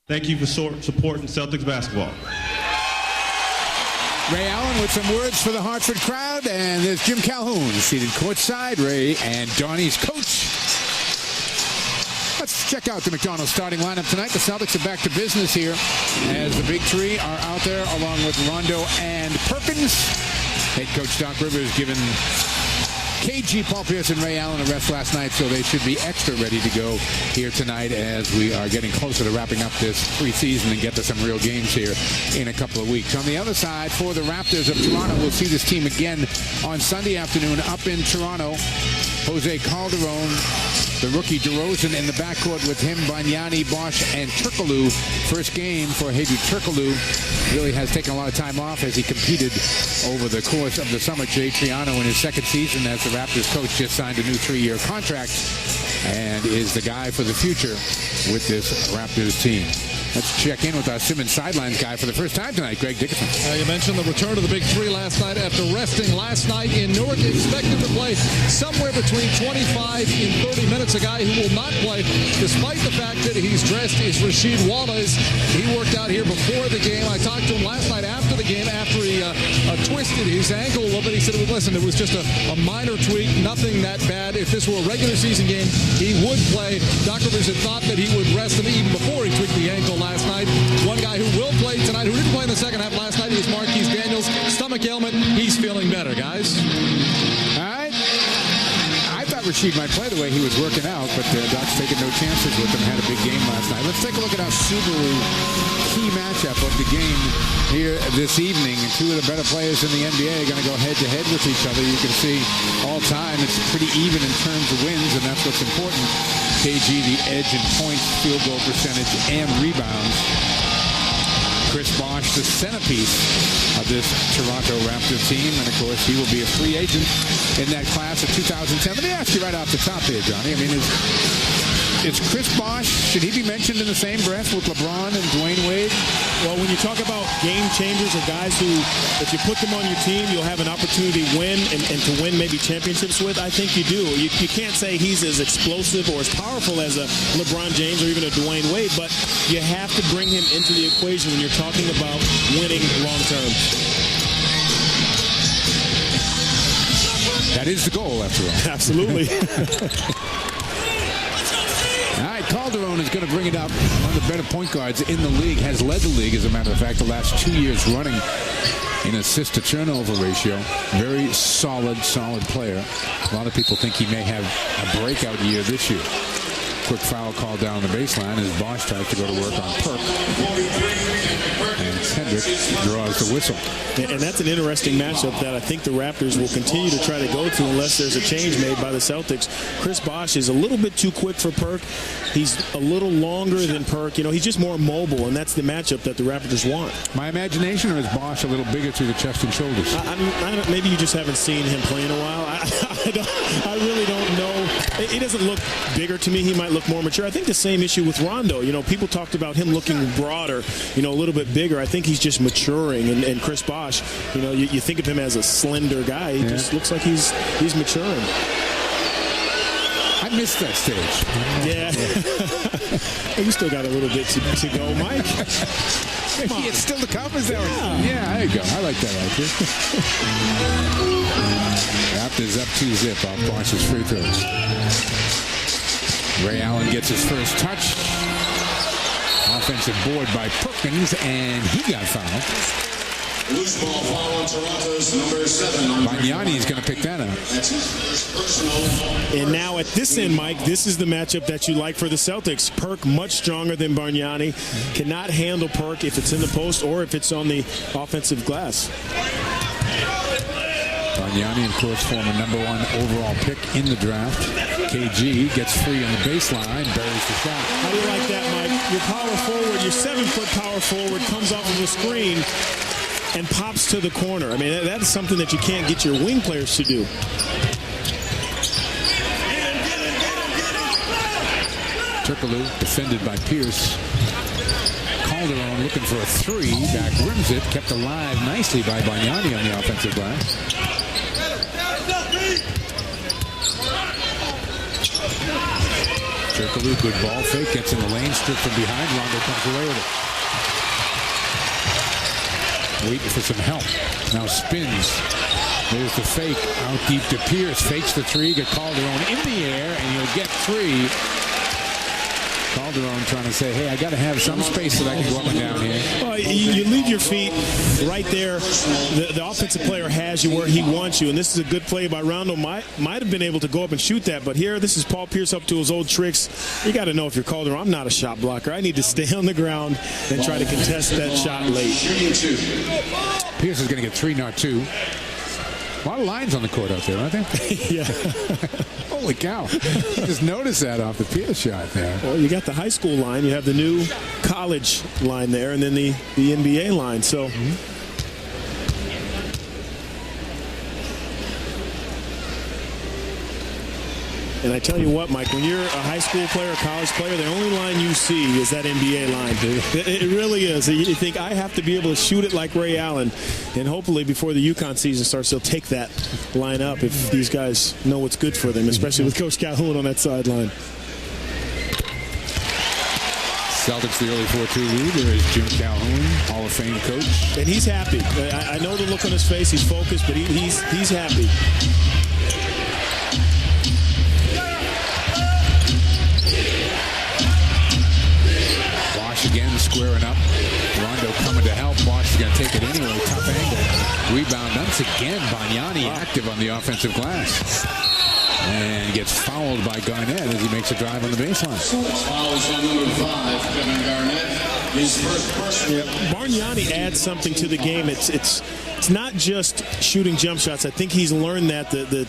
Thank you for supporting Celtics basketball. Ray Allen with some words for the Hartford crowd, and there's Jim Calhoun seated courtside. Ray and Donnie's coach. Let's check out the McDonald's starting lineup tonight. The Celtics are back to business here as the big three are out there along with Rondo and Perkins. Head coach Doc Rivers given KG, Paul Pierce, and Ray Allen a rest last night, so they should be extra ready to go here tonight as we are getting closer to wrapping up this preseason and get to some real games here in a couple of weeks. On the other side, for the Raptors of Toronto, we'll see this team again on Sunday afternoon up in Toronto. Jose Calderon, the rookie DeRozan in the backcourt with him, Bargnani, Bosch, and Turkoglu. First game for Hedo Turkoglu. Really has taken a lot of time off as he competed over the course of the summer. Jay Triano in his second season as the Raptors coach just signed a new 3-year contract and is the guy for the future with this Raptors team. Let's check in with our Simmons sidelines guy for the first time tonight, Greg Dickerson. You mentioned the return of the big three last night after resting last night in Newark. Expected to play somewhere between 25 and 30 minutes. A guy who will not play, despite the fact that he's dressed, is Rasheed Wallace. He worked out here before the game. I talked to him last night after the game, after he twisted his ankle a little bit. He said, listen, it was just a minor tweak, nothing that bad. If this were a regular season game, he would play. Doc Rivers had thought that he would rest him even before he tweaked the ankle last night. One guy who will play tonight, who didn't play in the second half last night, is Marquise Daniels. Stomach ailment. He's feeling better, guys. All right. I thought Rasheed might play the way he was working out, but Doc's taking no chances with him. Had a big game last night. Let's take a look at our Subaru key matchup of the game here this evening. And two of the better players in the NBA are going to go head-to-head with each other. You can see all time it's pretty even in terms of wins, and that's what's important. KG, the edge in points, field goal percentage, and rebounds. Chris Bosh, the centerpiece of this Toronto Raptors team. And, of course, he will be a free agent in that class of 2010. Let me ask you right off the top here, Johnny. I mean, is Chris Bosh, should he be mentioned in the same breath with LeBron and Dwayne Wade? Well, when you talk about game changers or guys who, if you put them on your team, you'll have an opportunity to win and to win maybe championships with, I think you do. You can't say he's as explosive or as powerful as a LeBron James or even a Dwayne Wade, but you have to bring him into the equation when you're talking about winning long term. That is the goal, after all. Absolutely. All right, Calderon is going to bring it up. One of the better point guards in the league, has led the league, as a matter of fact, the last 2 years running in assist to turnover ratio. Very solid player. A lot of people think he may have a breakout year this year. Quick foul called down the baseline as Bosch tries to go to work on Perk. And Kendrick draws the whistle. And that's an interesting matchup that I think the Raptors will continue to try to go to unless there's a change made by the Celtics. Chris Bosh is a little bit too quick for Perk. He's a little longer than Perk. You know, he's just more mobile, and that's the matchup that the Raptors want. My imagination, or is Bosh a little bigger through the chest and shoulders? Maybe you just haven't seen him play in a while. I really don't know. He doesn't look bigger to me. He might look more mature. I think the same issue with Rondo. You know, people talked about him looking broader, you know, a little bit bigger. I think he's just maturing. And Chris Bosh, you know, you think of him as a slender guy. He just looks like he's maturing. I missed that stage. Yeah. You still got a little bit to go, Mike. It's still to come, is that right? Yeah, there you go. I like that right there. Raptors up 2-0 off Bosh's free throws. Ray Allen gets his first touch. Offensive board by Perkins, and he got fouled. Loose ball foul on Toronto's number 7. Bargnani is going to pick that up. And now at this end, Mike, this is the matchup that you like for the Celtics. Perk much stronger than Bargnani. Cannot handle Perk if it's in the post or if it's on the offensive glass. Bargnani, of course, former #1 overall pick in the draft. KG gets free on the baseline, buries the shot. How do you like that, Mike? Your power forward, your 7-foot power forward comes off of the screen and pops to the corner. I mean, that is something that you can't get your wing players to do. Turkoglu defended by Pierce. Calderon looking for a three. Back rims it. Kept alive nicely by Bargnani on the offensive glass. Turkoglu, good ball fake, gets in the lane, stripped from behind. Rondo comes away with it. Waiting for some help. Now spins. There's the fake. Out deep to Pierce. Fakes the three. Get Calderon in the air, and you'll get three. Calderon trying to say, hey, I got to have some space that I can go up and down here. Well, you leave your feet right there. The offensive player has you where he wants you, and this is a good play by Rondo. Might have been able to go up and shoot that, but here, this is Paul Pierce up to his old tricks. You got to know if you're Calderon, I'm not a shot blocker. I need to stay on the ground and try to contest that shot late. Pierce is going to get 3, not 2. A lot of lines on the court out there, aren't there? Yeah. Holy cow. Just noticed that off the Pierce shot there. Well, you got the high school line, you have the new college line there, and then the NBA line. So. And I tell you what, Mike, when you're a high school player, a college player, the only line you see is that NBA line, dude. It really is. You think, I have to be able to shoot it like Ray Allen. And hopefully before the UConn season starts, they'll take that line up if these guys know what's good for them, especially with Coach Calhoun on that sideline. Celtics, the early 4-2 leader is Jim Calhoun, Hall of Fame coach. And he's happy. I know the look on his face. He's focused, but he's happy. Again, squaring up. Rondo coming to help. Bosch is going to take it anyway. Tough angle. Rebound once again. Bargnani active on the offensive glass. And gets fouled by Garnett as he makes a drive on the baseline. Fouls on number 5, Kevin Garnett. His first personal. Yeah, Bargnani adds something to the game. It's not just shooting jump shots. I think he's learned that the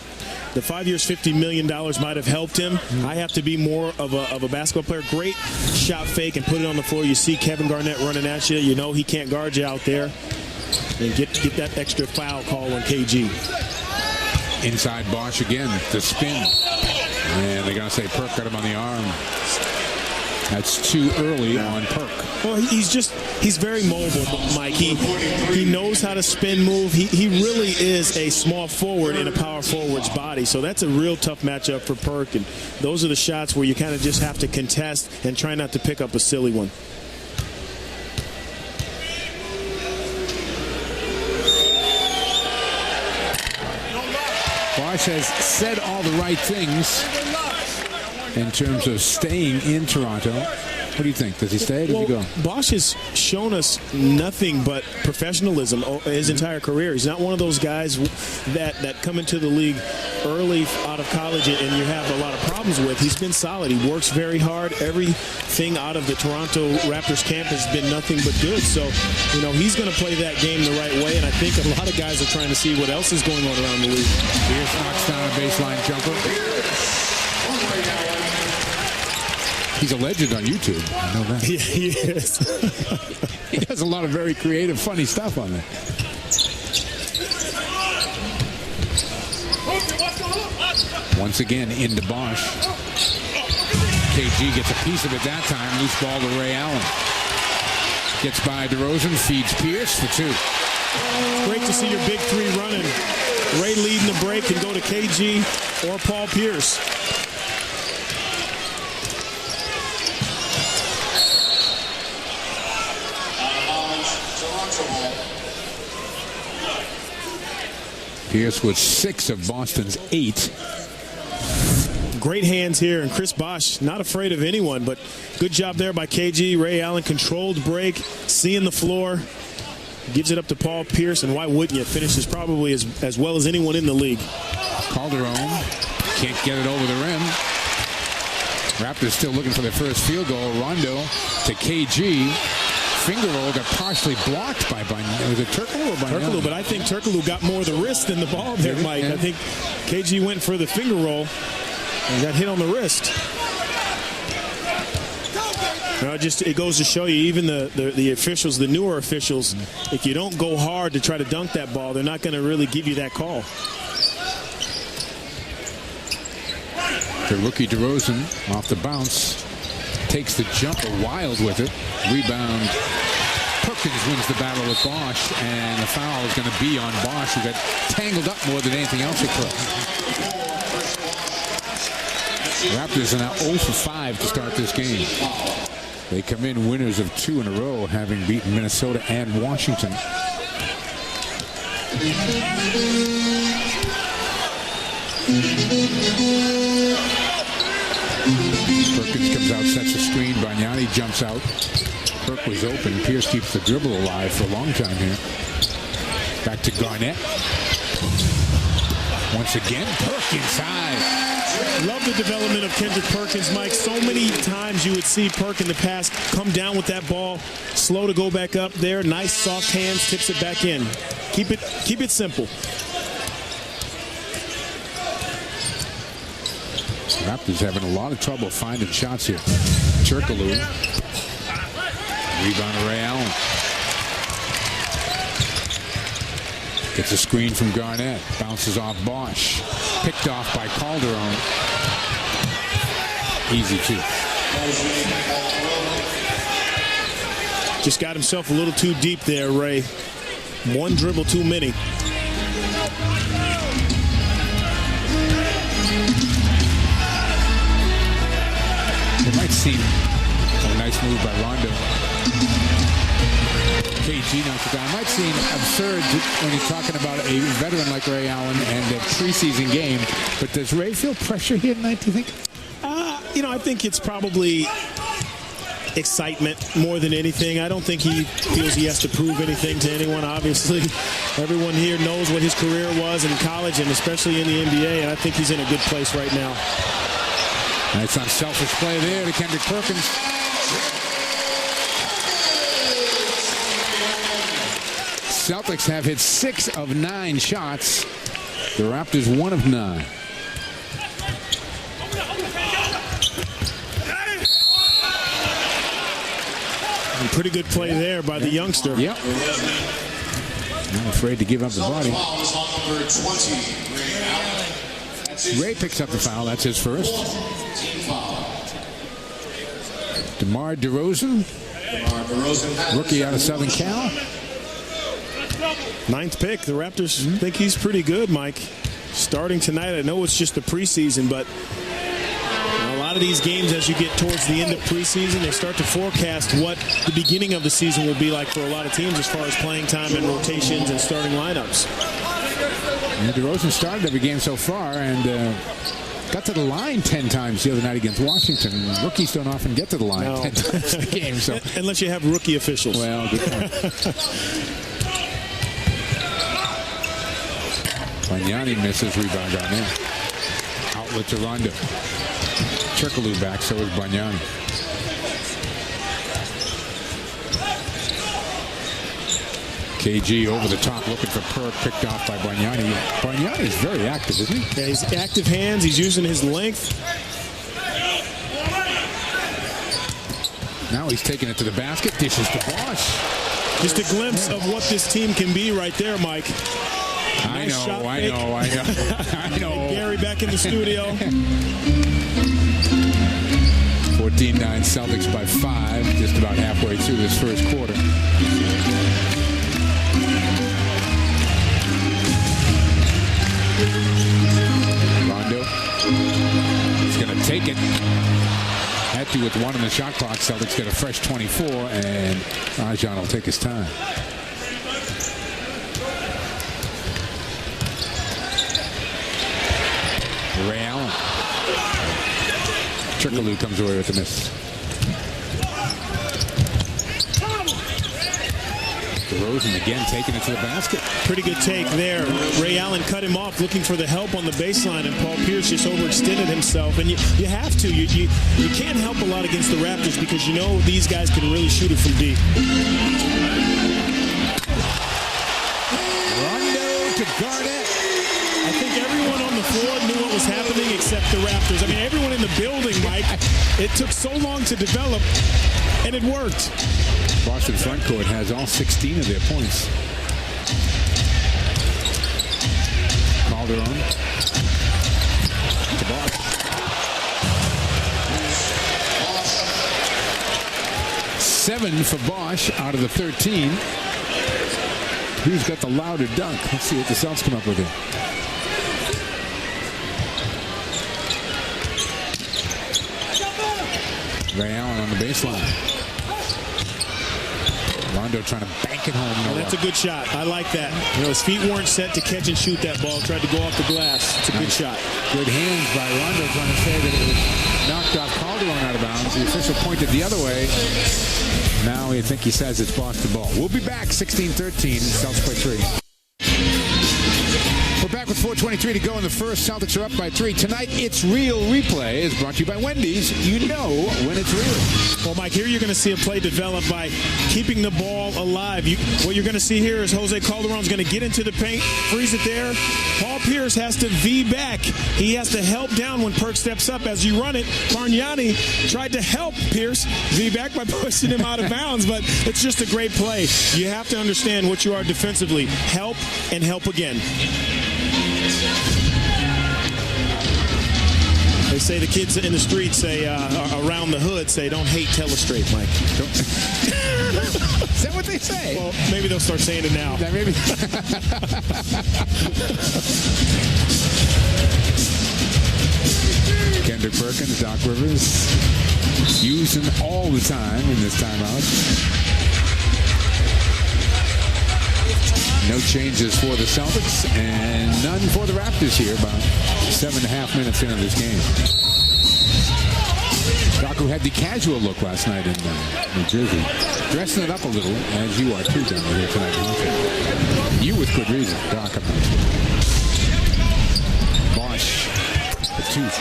5 years, $50 million might have helped him. I have to be more of a basketball player. Great shot fake and put it on the floor. You see Kevin Garnett running at you. You know he can't guard you out there. And get that extra foul call on KG. Inside Bosch again. The spin. And they're going to say Perk got him on the arm. That's too early on Perk. Well, he's very mobile, Mike. He knows how to spin move. He really is a small forward in a power forward's body. So that's a real tough matchup for Perk. And those are the shots where you kind of just have to contest and try not to pick up a silly one. Bosch has said all the right things in terms of staying in Toronto. What do you think? Does he stay? Does he go? Bosch has shown us nothing but professionalism his entire career. He's not one of those guys that come into the league early out of college and you have a lot of problems with. He's been solid. He works very hard. Everything out of the Toronto Raptors camp has been nothing but good. So, you know, he's going to play that game the right way, and I think a lot of guys are trying to see what else is going on around the league. Pierce knocks down a baseline jumper. He's a legend on YouTube. I know that. Yeah, he is. He does a lot of very creative, funny stuff on there. Once again, into Bosch. KG gets a piece of it that time. Loose ball to Ray Allen. Gets by DeRozan, feeds Pierce for 2. Great to see your big three running. Ray leading the break and go to KG or Paul Pierce. Pierce with 6 of Boston's 8. Great hands here, and Chris Bosch not afraid of anyone, but good job there by KG. Ray Allen controlled break, seeing the floor, gives it up to Paul Pierce, and why wouldn't you? Finishes probably as well as anyone in the league. Calderon can't get it over the rim. Raptors still looking for their first field goal. Rondo to KG. Finger roll got partially blocked by Bargnani. Was it Turkoglu or Bargnani? Turkoglu, but I think Turkoglu got more of the wrist than the ball there, Mike. Yeah. I think KG went for the finger roll and got hit on the wrist. It goes to show you, even the officials, the newer officials, if you don't go hard to try to dunk that ball, they're not going to really give you that call. The rookie DeRozan off the bounce. Takes the jumper wild with it. Rebound. Perkins wins the battle with Bosch, and the foul is going to be on Bosch, who got tangled up more than anything else he could. Raptors are now 0 for 5 5 to start this game. They come in winners of 2 in a row, having beaten Minnesota and Washington. Perkins comes out, sets a screen. Bargnani jumps out. Perk was open. Pierce keeps the dribble alive for a long time here. Back to Garnett. Once again, Perk inside. Love the development of Kendrick Perkins, Mike. So many times you would see Perk in the past come down with that ball, slow to go back up there. Nice soft hands, tips it back in. Keep it simple. Raptors having a lot of trouble finding shots here. Cherkalou. Rebound to Ray Allen. Gets a screen from Garnett. Bounces off Bosch. Picked off by Calderon. Easy two. Just got himself a little too deep there, Ray. One dribble too many. It might seem a nice move by Rondo. KG knocks it down. It might seem absurd when you're talking about a veteran like Ray Allen and a preseason game, but does Ray feel pressure here tonight, do you think? I think it's probably excitement more than anything. I don't think he feels he has to prove anything to anyone, obviously. Everyone here knows what his career was in college and especially in the NBA, and I think he's in a good place right now. Nice unselfish play there to Kendrick Perkins. Celtics have hit 6 of 9 shots. The Raptors 1 of 9. Pretty good play there by the youngster. Yep. Not afraid to give up the body. Ray picks up the foul. That's his first. DeMar DeRozan. Rookie out of Southern Cal. 9th pick. The Raptors think he's pretty good, Mike. Starting tonight, I know it's just the preseason, but a lot of these games, as you get towards the end of preseason, they start to forecast what the beginning of the season will be like for a lot of teams as far as playing time and rotations and starting lineups. Yeah, DeRozan started every game so far and got to the line 10 times the other night against Washington. Rookies don't often get to the line 10 times in a game. So. Unless you have rookie officials. Well, good point. Bargnani misses, rebound on there. Outlet to Rondo. Cherkalou back, so is Bargnani. KG over the top looking for Perk, picked off by Bargnani. Bargnani is very active, isn't he? Yeah, he's active hands. He's using his length. Now he's taking it to the basket. Dishes to Bosch. Just a glimpse of what this team can be right there, Mike. I know. Gary back in the studio. 14-9 Celtics by 5, just about halfway through this first quarter. Rondo is going to take it. Had to with 1 in the shot clock. Celtics get a fresh 24, and Rajon will take his time. Ray Allen. Cherkalou comes away with the miss. DeRozan again taking it to the basket. Pretty good take there. Ray Allen cut him off looking for the help on the baseline, and Paul Pierce just overextended himself. And you have to. You can't help a lot against the Raptors because you know these guys can really shoot it from deep. Rondo to Garnett. I think everyone on the floor knew what was happening except the Raptors. I mean, everyone in the building, Mike. It took so long to develop, and it worked. Boston front court has all 16 of their points. Calderon. To Bosch. 7 for Bosch out of the 13. Who's got the louder dunk? Let's see what the Celtics come up with here. Ray Allen on the baseline. Rondo trying to bank it home. Well, that's a good shot. I like that. You know, his feet weren't set to catch and shoot that ball. Tried to go off the glass. It's a good shot. Good hands by Rondo trying to say that it was knocked off Calderon out of bounds. The official pointed the other way. Now I think he says it's Boston ball. We'll be back 16-13. Celtics play 3. We're back with 4:23 to go in the first. Celtics are up by 3. Tonight, It's Real Replay is brought to you by Wendy's. You know when it's real. Well, Mike, here you're going to see a play develop by keeping the ball alive. What you're going to see here is Jose Calderon's going to get into the paint, freeze it there. Paul Pierce has to V back. He has to help down when Perk steps up. As you run it, Bargnani tried to help Pierce V back by pushing him out of bounds, but it's just a great play. You have to understand what you are defensively. Help and help again. They say the kids in the streets say, around the hood, say, don't hate, tell us straight, Mike. Is that what they say? Well, maybe they'll start saying it now. Maybe. Kendrick Perkins, Doc Rivers, using all the time in this timeout. No changes for the Celtics and none for the Raptors here. About 7.5 minutes into this game. Doc, who had the casual look last night in New Jersey, dressing it up a little, as you are too down here tonight. You with good reason, Doc. Bosh, the tooth.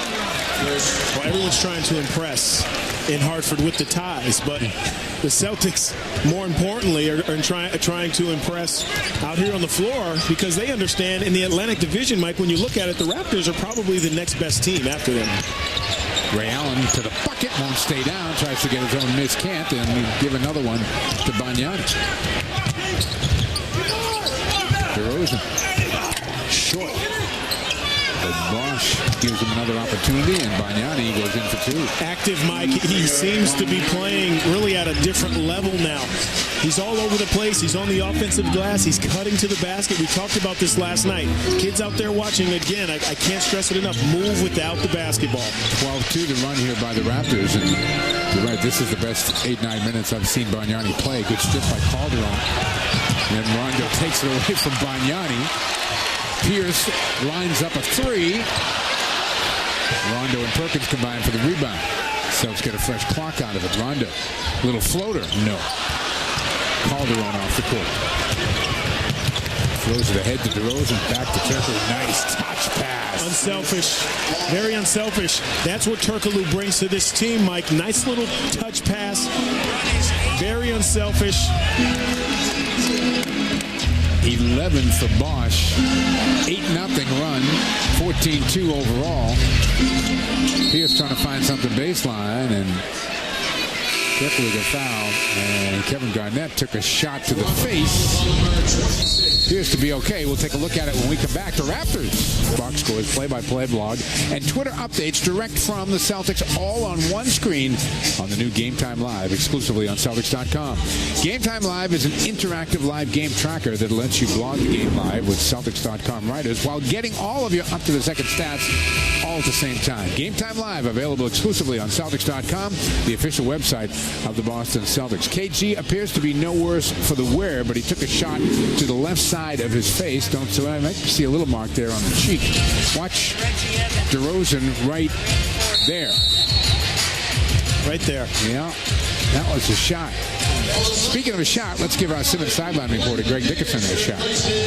Well, everyone's trying to impress in Hartford with the ties, but the Celtics, more importantly, are trying to impress out here on the floor because they understand in the Atlantic Division, Mike, when you look at it, the Raptors are probably the next best team after them. Ray Allen to the bucket, won't stay down, tries to get his own miss, can't, and give another one to Bargnani. DeRozan, short. But Bosh gives him another opportunity, and Bargnani goes in for 2. Active Mike, he seems to be playing really at a different level now. He's all over the place. He's on the offensive glass. He's cutting to the basket. We talked about this last night. Kids out there watching, again, I can't stress it enough, move without the basketball. 12-2 the run here by the Raptors, and you're right, this is the best 8-9 minutes I've seen Bargnani play. Good strip by Calderon. And Rondo takes it away from Bargnani. Pierce lines up a 3. Rondo and Perkins combine for the rebound. Celtics get a fresh clock out of it. Rondo, little floater, no. Calderon off the court. Throws it ahead to DeRozan, back to Turkoglu. Nice touch pass. Unselfish, very unselfish. That's what Turkoglu brings to this team, Mike. Nice little touch pass, very unselfish. 11 for Bosh. 8-0 run. 14-2 overall. Pierce trying to find something baseline, and definitely got fouled. And Kevin Garnett took a shot to the face. Appears to be okay. We'll take a look at it when we come back. The Raptors box scores, play-by-play blog, and Twitter updates direct from the Celtics, all on one screen on the new Game Time Live, exclusively on Celtics.com. Game Time Live is an interactive live game tracker that lets you blog the game live with Celtics.com writers while getting all of your up-to-the-second stats all at the same time. Game Time Live, available exclusively on Celtics.com, the official website of the Boston Celtics. KG appears to be no worse for the wear, but he took a shot to the left side of his face. So I might see a little mark there on the cheek. Watch DeRozan right there. Right there. Yeah, that was a shot. Speaking of a shot, let's give our Simmons sideline reporter, Greg Dickerson, a shot.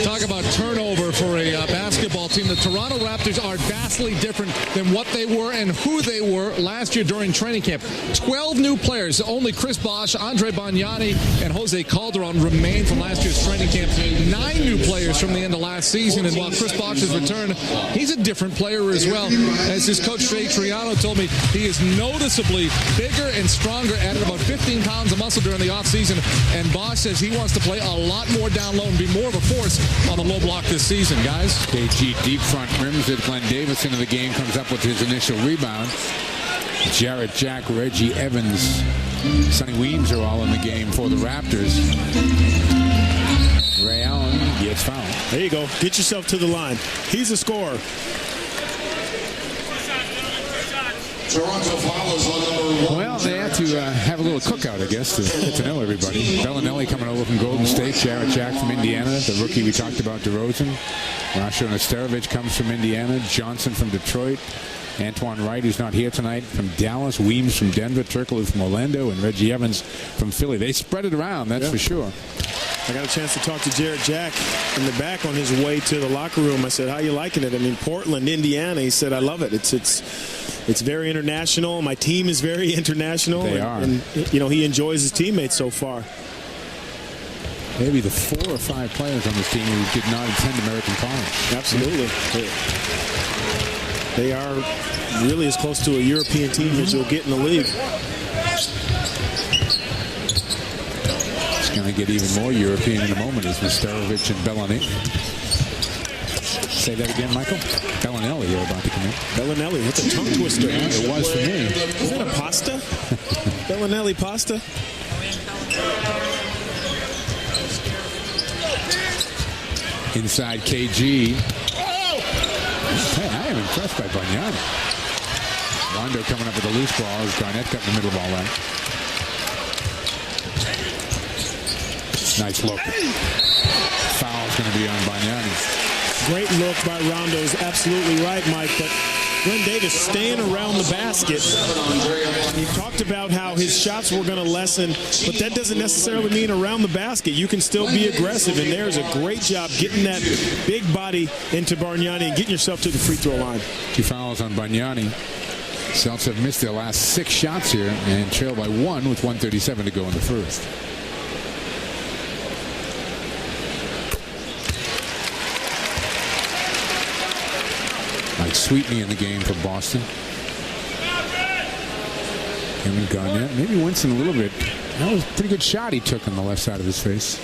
Talk about turnover for a basketball team. The Toronto Raptors are vastly different than what they were and who they were last year during training camp. 12 new players. Only Chris Bosh, Andre Bargnani, and Jose Calderon remain from last year's training camp. 9 new players from the end of last season. And while Chris Bosh has returned, he's a different player as well. As his coach, Trey Triano, told me, he is noticeably bigger and stronger, added about 15 pounds of muscle during the offseason. And Bosh says he wants to play a lot more down low and be more of a force on the low block this season, guys. KG deep front rims it. Glenn Davis into the game, comes up with his initial rebound. Jarrett Jack, Reggie Evans, Sonny Weems are all in the game for the Raptors. Ray Allen gets fouled. There you go. Get yourself to the line. He's a scorer. Toronto follows on number 1. Well, they have to have a little cookout, I guess, to get to know everybody. Bellinelli coming over from Golden State. Jarrett Jack from Indiana. The rookie we talked about, DeRozan. Rasho Nesterovic comes from Indiana. Johnson from Detroit. Antoine Wright, who's not here tonight, from Dallas. Weems from Denver. Turkoglu from Orlando. And Reggie Evans from Philly. They spread it around, that's for sure. I got a chance to talk to Jarrett Jack in the back on his way to the locker room. I said, how you liking it? I mean, Portland, Indiana. He said, I love it. It's very international. My team is very international. They are. And, you know, he enjoys his teammates so far. Maybe the 4 or 5 players on this team who did not attend American college. Absolutely. They are really as close to a European team as you'll get in the league. It's going to get even more European in a moment as Nesterovic and Bellinelli. Say that again, Michael? Bellinelli are about to come in. Bellinelli, that's a tongue twister. Yeah, it was for me. Is that a pasta? Bellinelli pasta? Inside KG. Hey, I am impressed by Bargnani. Rondo coming up with a loose ball as Garnett got in the middle of all that. Nice look. Foul's going to be on Bargnani. Great look by Rondo is absolutely right, Mike, but Glenn Davis staying around the basket. He talked about how his shots were going to lessen, but that doesn't necessarily mean around the basket. You can still be aggressive, and there's a great job getting that big body into Bargnani and getting yourself to the free throw line. 2 fouls on Bargnani. Celtics have missed their last 6 shots here and trail by 1 with 1:37 to go in the first. Mike Sweetney in the game for Boston. Kevin Garnett, maybe wincing a little bit. That was a pretty good shot he took on the left side of his face.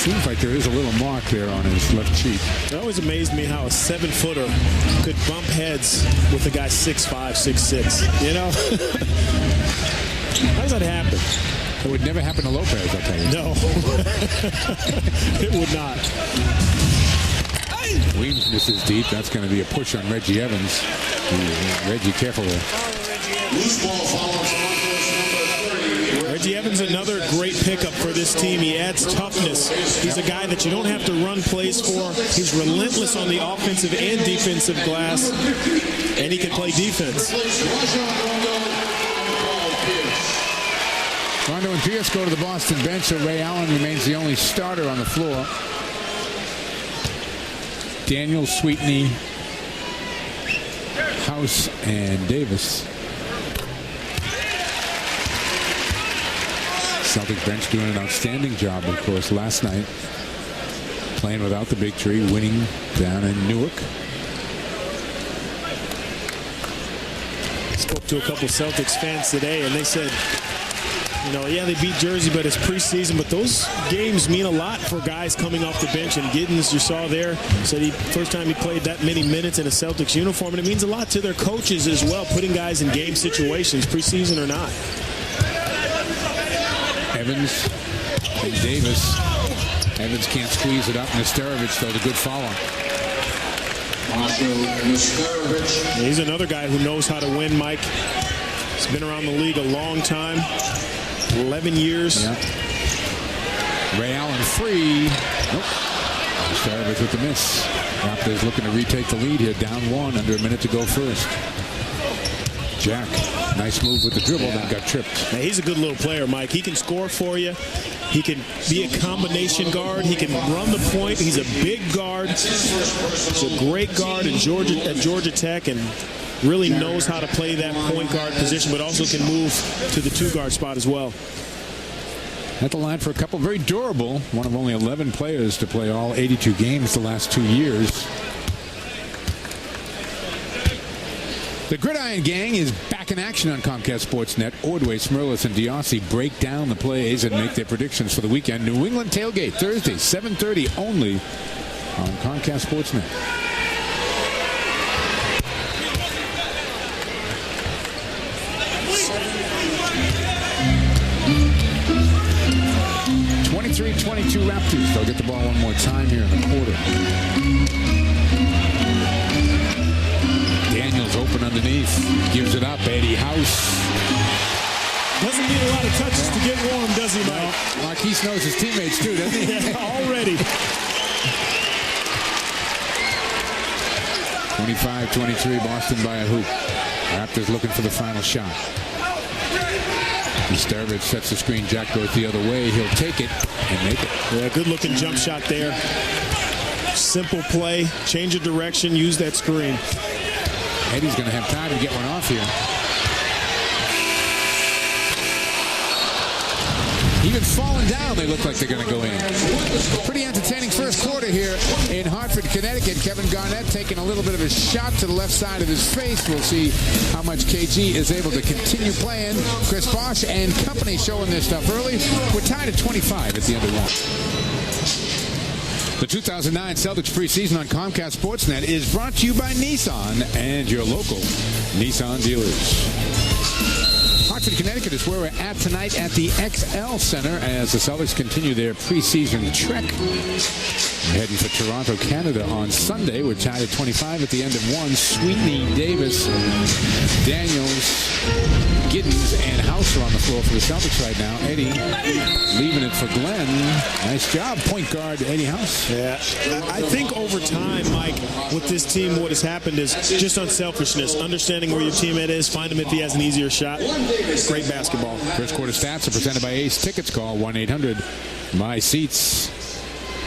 Seems like there is a little mark there on his left cheek. It always amazed me how a 7-footer could bump heads with a guy 6'5", 6'6". You know? How does that happen? It would never happen to Lopez, I'll tell you. No. It would not. Weems misses deep. That's going to be a push on Reggie Evans. Reggie, careful there. Loose ball follows number 30. Reggie Evans, another great pickup for this team. He adds toughness. He's a guy that you don't have to run plays for. He's relentless on the offensive and defensive glass, and he can play defense. Rondo and Pierce go to the Boston bench, so Ray Allen remains the only starter on the floor. Daniel, Sweetney, House, and Davis. Celtic bench doing an outstanding job, of course, last night. Playing without the big tree, winning down in Newark. Spoke to a couple Celtics fans today, and they said, you know, yeah, they beat Jersey, but it's preseason. But those games mean a lot for guys coming off the bench. And Giddens, you saw there, said first time he played that many minutes in a Celtics uniform. And it means a lot to their coaches as well, putting guys in game situations, preseason or not. Evans and Davis. Evans can't squeeze it up. Nesterovic, though, the good follow. Yeah, he's another guy who knows how to win, Mike. He's been around the league a long time. 11 years. Yeah. Ray Allen free. Nope. Nesterovic with the miss. Raptors looking to retake the lead here. Down 1, under a minute to go first. Jack, nice move with the dribble, then got tripped. Now, he's a good little player, Mike. He can score for you. He can be a combination guard. He can run the point. He's a big guard. He's a great guard at Georgia Tech, and really knows how to play that point guard position, but also can move to the 2-guard spot as well. At the line for a couple, very durable. One of only 11 players to play all 82 games the last 2 years. The Gridiron Gang is back in action on Comcast Sportsnet. Ordway, Smirlis, and Diossi break down the plays and make their predictions for the weekend. New England Tailgate, Thursday, 7:30 only on Comcast Sportsnet. 23-22 Raptors. They'll get the ball one more time here in the quarter. Daniels open underneath. Gives it up. Eddie House. Doesn't need a lot of touches to get warm, does he, Mike? Well, Marquise knows his teammates, too, doesn't he? Yeah, already. 25-23, Boston by a hoop. Raptors looking for the final shot. Sterovich sets the screen. Jack goes the other way. He'll take it and make it. Yeah, good-looking jump shot there. Simple play. Change of direction. Use that screen. Eddie's going to have time to get one off here. Even falling down, they look like they're going to go in. Pretty entertaining first quarter here in Hartford, Connecticut. Kevin Garnett taking a little bit of a shot to the left side of his face. We'll see how much KG is able to continue playing. Chris Bosh and company showing their stuff early. We're tied at 25 at the end of one. The 2009 Celtics preseason on Comcast Sportsnet is brought to you by Nissan and your local Nissan dealers. Hartford, Connecticut is where we're at tonight at the XL Center as the Celtics continue their preseason trek. We're heading for Toronto, Canada on Sunday. We're tied at 25 at the end of one. Sweetney, Davis, Daniels, Giddens, and House are on the floor for the Celtics right now. Eddie leaving it for Glenn. Nice job, point guard Eddie House. Yeah, I think over time, Mike, with this team, what has happened is just unselfishness, understanding where your teammate is, find him if he has an easier shot. Great basketball. First quarter stats are presented by Ace Tickets. Call 1-800-MY-SEATS.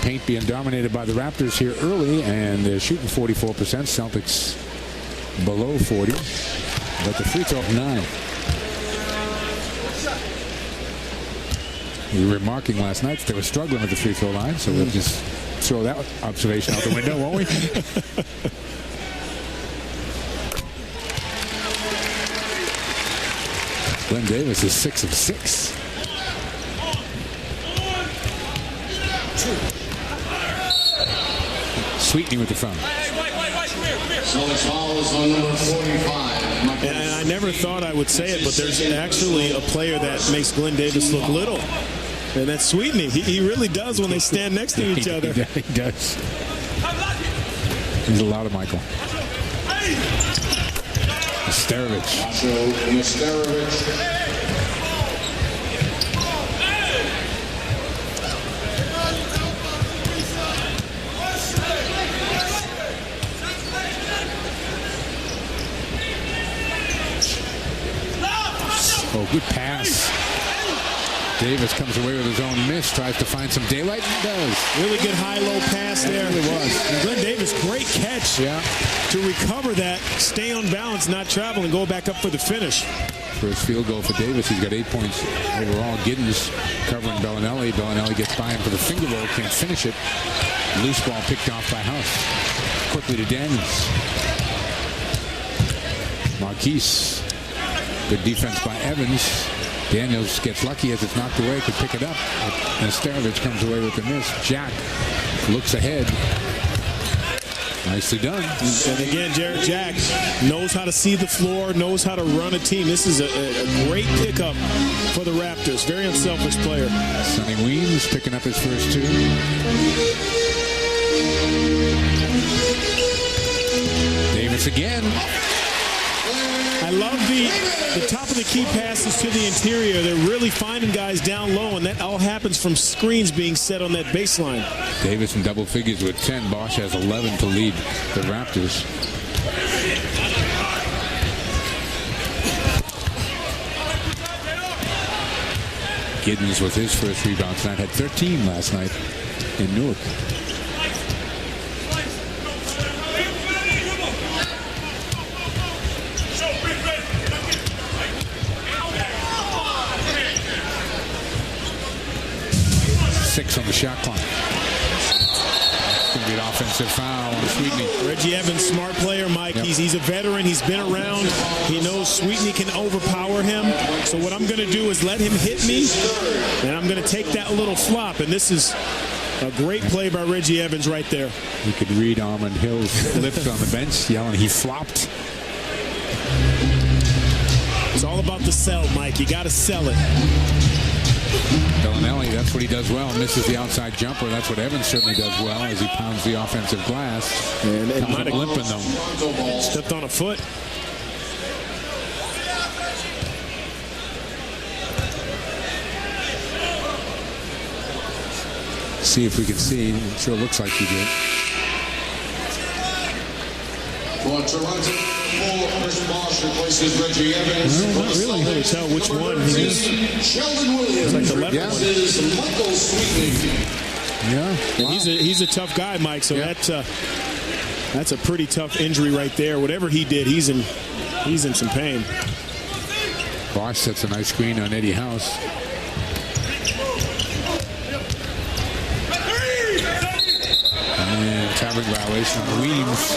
Paint being dominated by the Raptors here early, and they're shooting 44%. Celtics below 40, but the free throw 9. We were remarking last night that they were struggling at the free throw line, so we'll just throw that observation out the window, won't we? Glenn Davis is 6 of 6. Sweetney with the foul. Celtics foul is on number 45. And I never thought I would say it, but there's actually a player that makes Glenn Davis look little. And that's Sweetney. He really does when they stand next to each other. He does. He's a lot of Michael. Sterovich. Oh, good pass. Davis comes away with his own miss, tries to find some daylight, and does. Really good high-low pass there. It really was. And Glenn Davis, great catch to recover that, stay on balance, not travel, and go back up for the finish. First field goal for Davis. He's got 8 points overall. Giddens covering Bellinelli. Bellinelli gets by him for the finger roll, can't finish it. Loose ball picked off by House. Quickly to Daniels. Marquise. Good defense by Evans. Daniels gets lucky as it's knocked away, could pick it up. And Sterovich comes away with the miss. Jack looks ahead. Nicely done. And again, Jarrett Jack knows how to see the floor, knows how to run a team. This is a great pickup for the Raptors. Very unselfish player. Sonny Weems picking up his first 2. Davis again. I love the top of the key passes to the interior. They're really finding guys down low, and that all happens from screens being set on that baseline. Davis in double figures with 10. Bosh has 11 to lead the Raptors. Giddens with his first rebound tonight. Had 13 last night in Newark. On the shot clock. It's going to be an offensive foul on Sweetney. Reggie Evans, smart player, Mike. Yep. He's a veteran. He's been around. He knows Sweetney can overpower him. So what I'm going to do is let him hit me, and I'm going to take that little flop. And this is a great play by Reggie Evans right there. You could read Armand Hill's lips on the bench yelling he flopped. It's all about the sell, Mike. You got to sell it. Bellinelli, that's what he does well. Misses the outside jumper. That's what Evans certainly does well as he pounds the offensive glass. And it Comes might up have limping, though. stepped on a foot. See if we can see. It sure looks like he did. For Toronto, Chris Bosh replaces Reggie Evans. Well, not really hard to tell which one he is. Sheldon Williams. Like the left one. Versus Michael Sweetney. Yeah. And he's a tough guy, Mike. So that's a pretty tough injury right there. Whatever he did, he's in some pain. Bosh sets a nice screen on Eddie House. And traveling violation on Weems.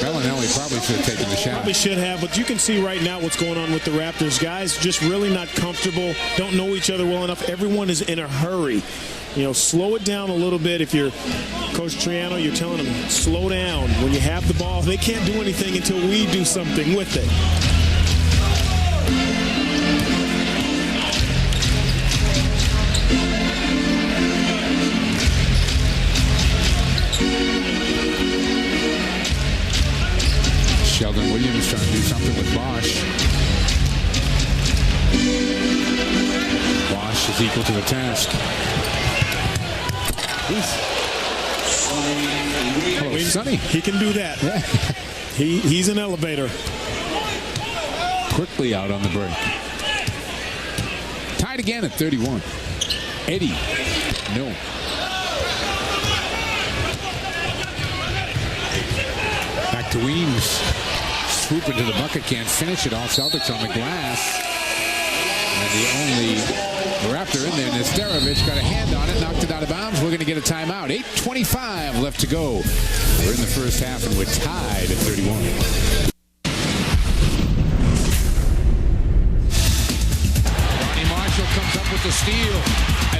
Bellinelli probably should have taken the shot. Probably should have, but you can see right now what's going on with the Raptors. Guys just really not comfortable, don't know each other well enough. Everyone is in a hurry. You know, slow it down a little bit. If you're Coach Triano, you're telling them, slow down. When you have the ball, they can't do anything until we do something with it. Sheldon Williams trying to do something with Bosh. Bosh is equal to the task. Oh, Sonny. He can do that. Yeah. He's an elevator. Quickly out on the break. Tied again at 31. Eddie. No. Back to Weems. Swoop into the bucket, can't finish it off. Celtics on the glass. And the only Raptor in there, Nesterovic, got a hand on it, knocked it out of bounds. We're going to get a timeout. 8:25 left to go. We're in the first half, and we're tied at 31. Ronnie Marshall comes up with the steal.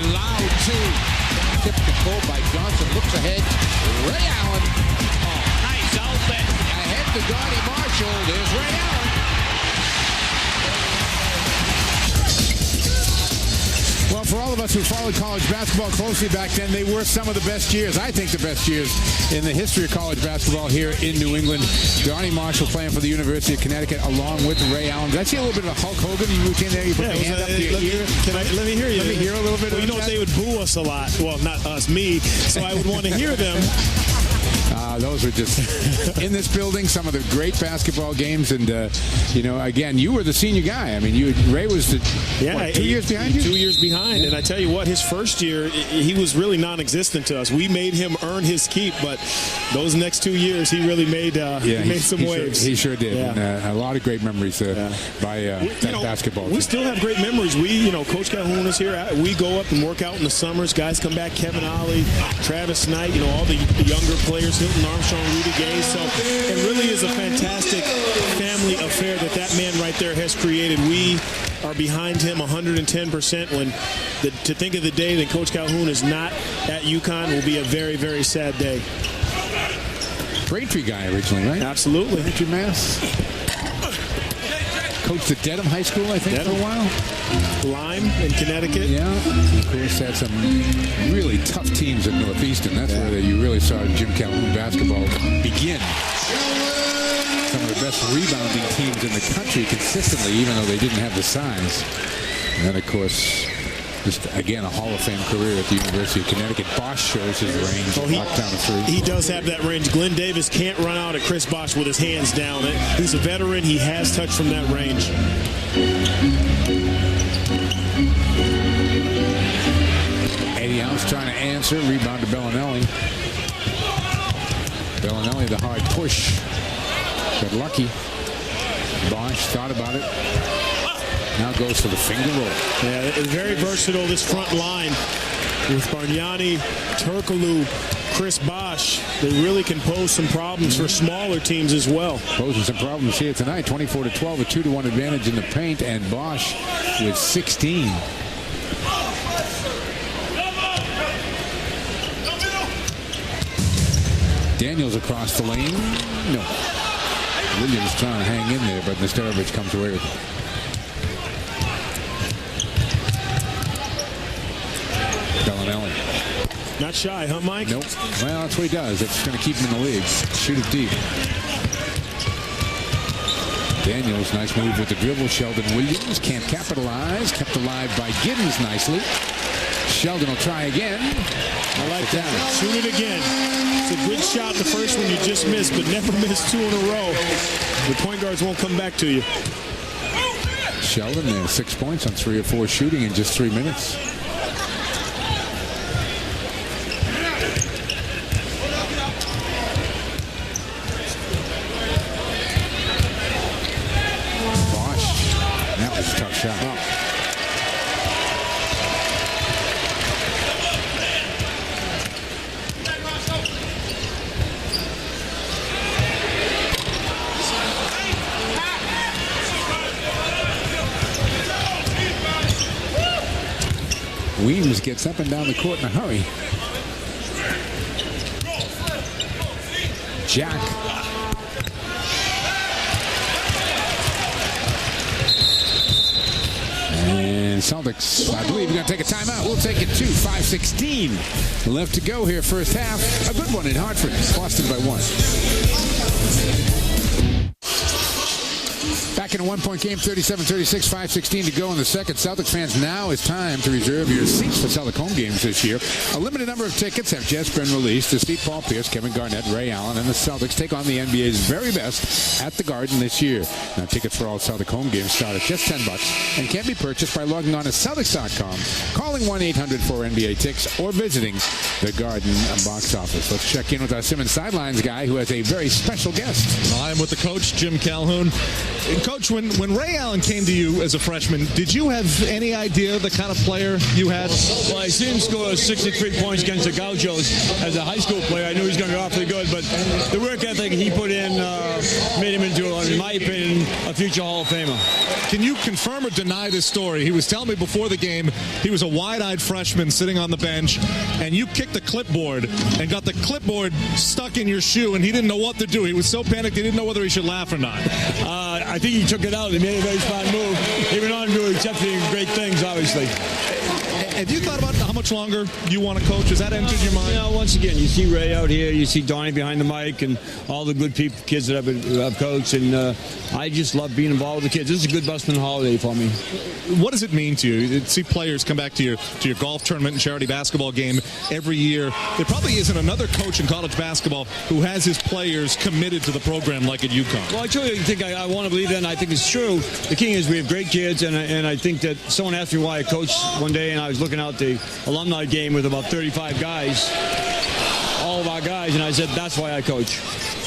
Allowed two. Tipped the goal by Johnson. Looks ahead. Ray Allen. Oh, nice open. Ahead to Donnie Marshall. There's Ray Allen. Well, for all of us who followed college basketball closely back then, they were some of the best years, I think the best years in the history of college basketball here in New England. Donnie Marshall playing for the University of Connecticut along with Ray Allen. Did I see a little bit of a Hulk Hogan? You moved in there, you put your hand up to your ear. Let me hear you. Let me hear a little bit of that. They would boo us a lot. Well, not us, me. So I would want to hear them. Those were just in this building, some of the great basketball games. And, again, you were the senior guy. I mean, Ray was 2 years behind you? 2 years behind. And I tell you what, his first year, he was really non-existent to us. We made him earn his keep. But those next 2 years, he really made some waves. He sure did. Yeah. And, a lot of great memories by that basketball team. We still have great memories. Coach Calhoun is here. We go up and work out in the summers. Guys come back. Kevin Ollie, Travis Knight, all the younger players, Hilton Armstrong, Rudy Gay. So it really is a fantastic family affair that man right there has created. We are behind him 110%. To think of the day that Coach Calhoun is not at UConn will be a very, very sad day. Braintree guy originally, right? Absolutely. Braintree, Mass. Coached at Dedham High School, I think, for a while. Lyme in Connecticut. Yeah. Of course, had some really tough teams at Northeastern. That's where you really saw Jim Calhoun basketball begin. Some of the best rebounding teams in the country consistently, even though they didn't have the size. And then, of course, just, again, a Hall of Fame career at the University of Connecticut. Bosh shows his range. Knocked down a three. He does have that range. Glenn Davis can't run out at Chris Bosh with his hands down. He's a veteran. He has touched from that range. Eddie House trying to answer. Rebound to Bellinelli. Bellinelli, the hard push. Got lucky. Bosh thought about it. Now goes for the finger roll. Yeah, it's very versatile, this front line. With Bargnani, Turkoglu, Chris Bosh, they really can pose some problems for smaller teams as well. Posing some problems here tonight. 24-12, a 2-1 advantage in the paint, and Bosh with 16. Daniels across the lane. No. Williams trying to hang in there, but Nesterovic comes away with it. Not shy, huh, Mike? Nope. Well, that's what he does. That's going to keep him in the league. Shoot it deep. Daniels, nice move with the dribble. Sheldon Williams can't capitalize. Kept alive by Giddens nicely. Sheldon will try again. I like that. Shoot it again. It's a good shot. The first one you just missed, but never miss 2 in a row. The point guards won't come back to you. Sheldon there, 6 points on 3 or 4 shooting in just 3 minutes. That was a tough shot. Oh. Weems gets up and down the court in a hurry. Jack. And Celtics, I believe, are going to take a timeout. We'll take it 5:16 left to go here, first half. A good one in Hartford. Boston by 1. Back in a one-point game, 37-36, 5:16 to go in the second. Celtics fans, now is time to reserve your seats for Celtic home games this year. A limited number of tickets have just been released to see Paul Pierce, Kevin Garnett, Ray Allen, and the Celtics take on the NBA's very best at the Garden this year. Now, tickets for all Celtic home games start at just $10 and can be purchased by logging on to Celtics.com, calling 1-800-4NBA-TICKS, or visiting the Garden box office. Let's check in with our Simmons Sidelines guy who has a very special guest. I am with the coach, Jim Calhoun. Coach, when Ray Allen came to you as a freshman, did you have any idea the kind of player you had? Well, I seen him score 63 points against the Gauchos as a high school player. I knew he was going to be awfully good, but the work ethic he put in made him into, in my opinion, a future Hall of Famer. Can you confirm or deny this story? He was telling me before the game he was a wide-eyed freshman sitting on the bench, and you kicked the clipboard and got the clipboard stuck in your shoe, and he didn't know what to do. He was so panicked he didn't know whether he should laugh or not. I think he took it out. He made a very smart move. He went on to do exceptionally great things, obviously. Have you thought about how much longer you want to coach? Has that entered your mind? You know, once again, you see Ray out here, you see Donnie behind the mic, and all the good people, kids that I've coached, and I just love being involved with the kids. This is a good busman holiday for me. What does it mean to you to see players come back to your golf tournament and charity basketball game every year? There probably isn't another coach in college basketball who has his players committed to the program like at UConn. Well, I truly think I want to believe that, and I think it's true. The key is we have great kids, and I think that someone asked me why I coached one day, and I was looking out the alumni game with about 35 guys, all of our guys, and I said, that's why I coach.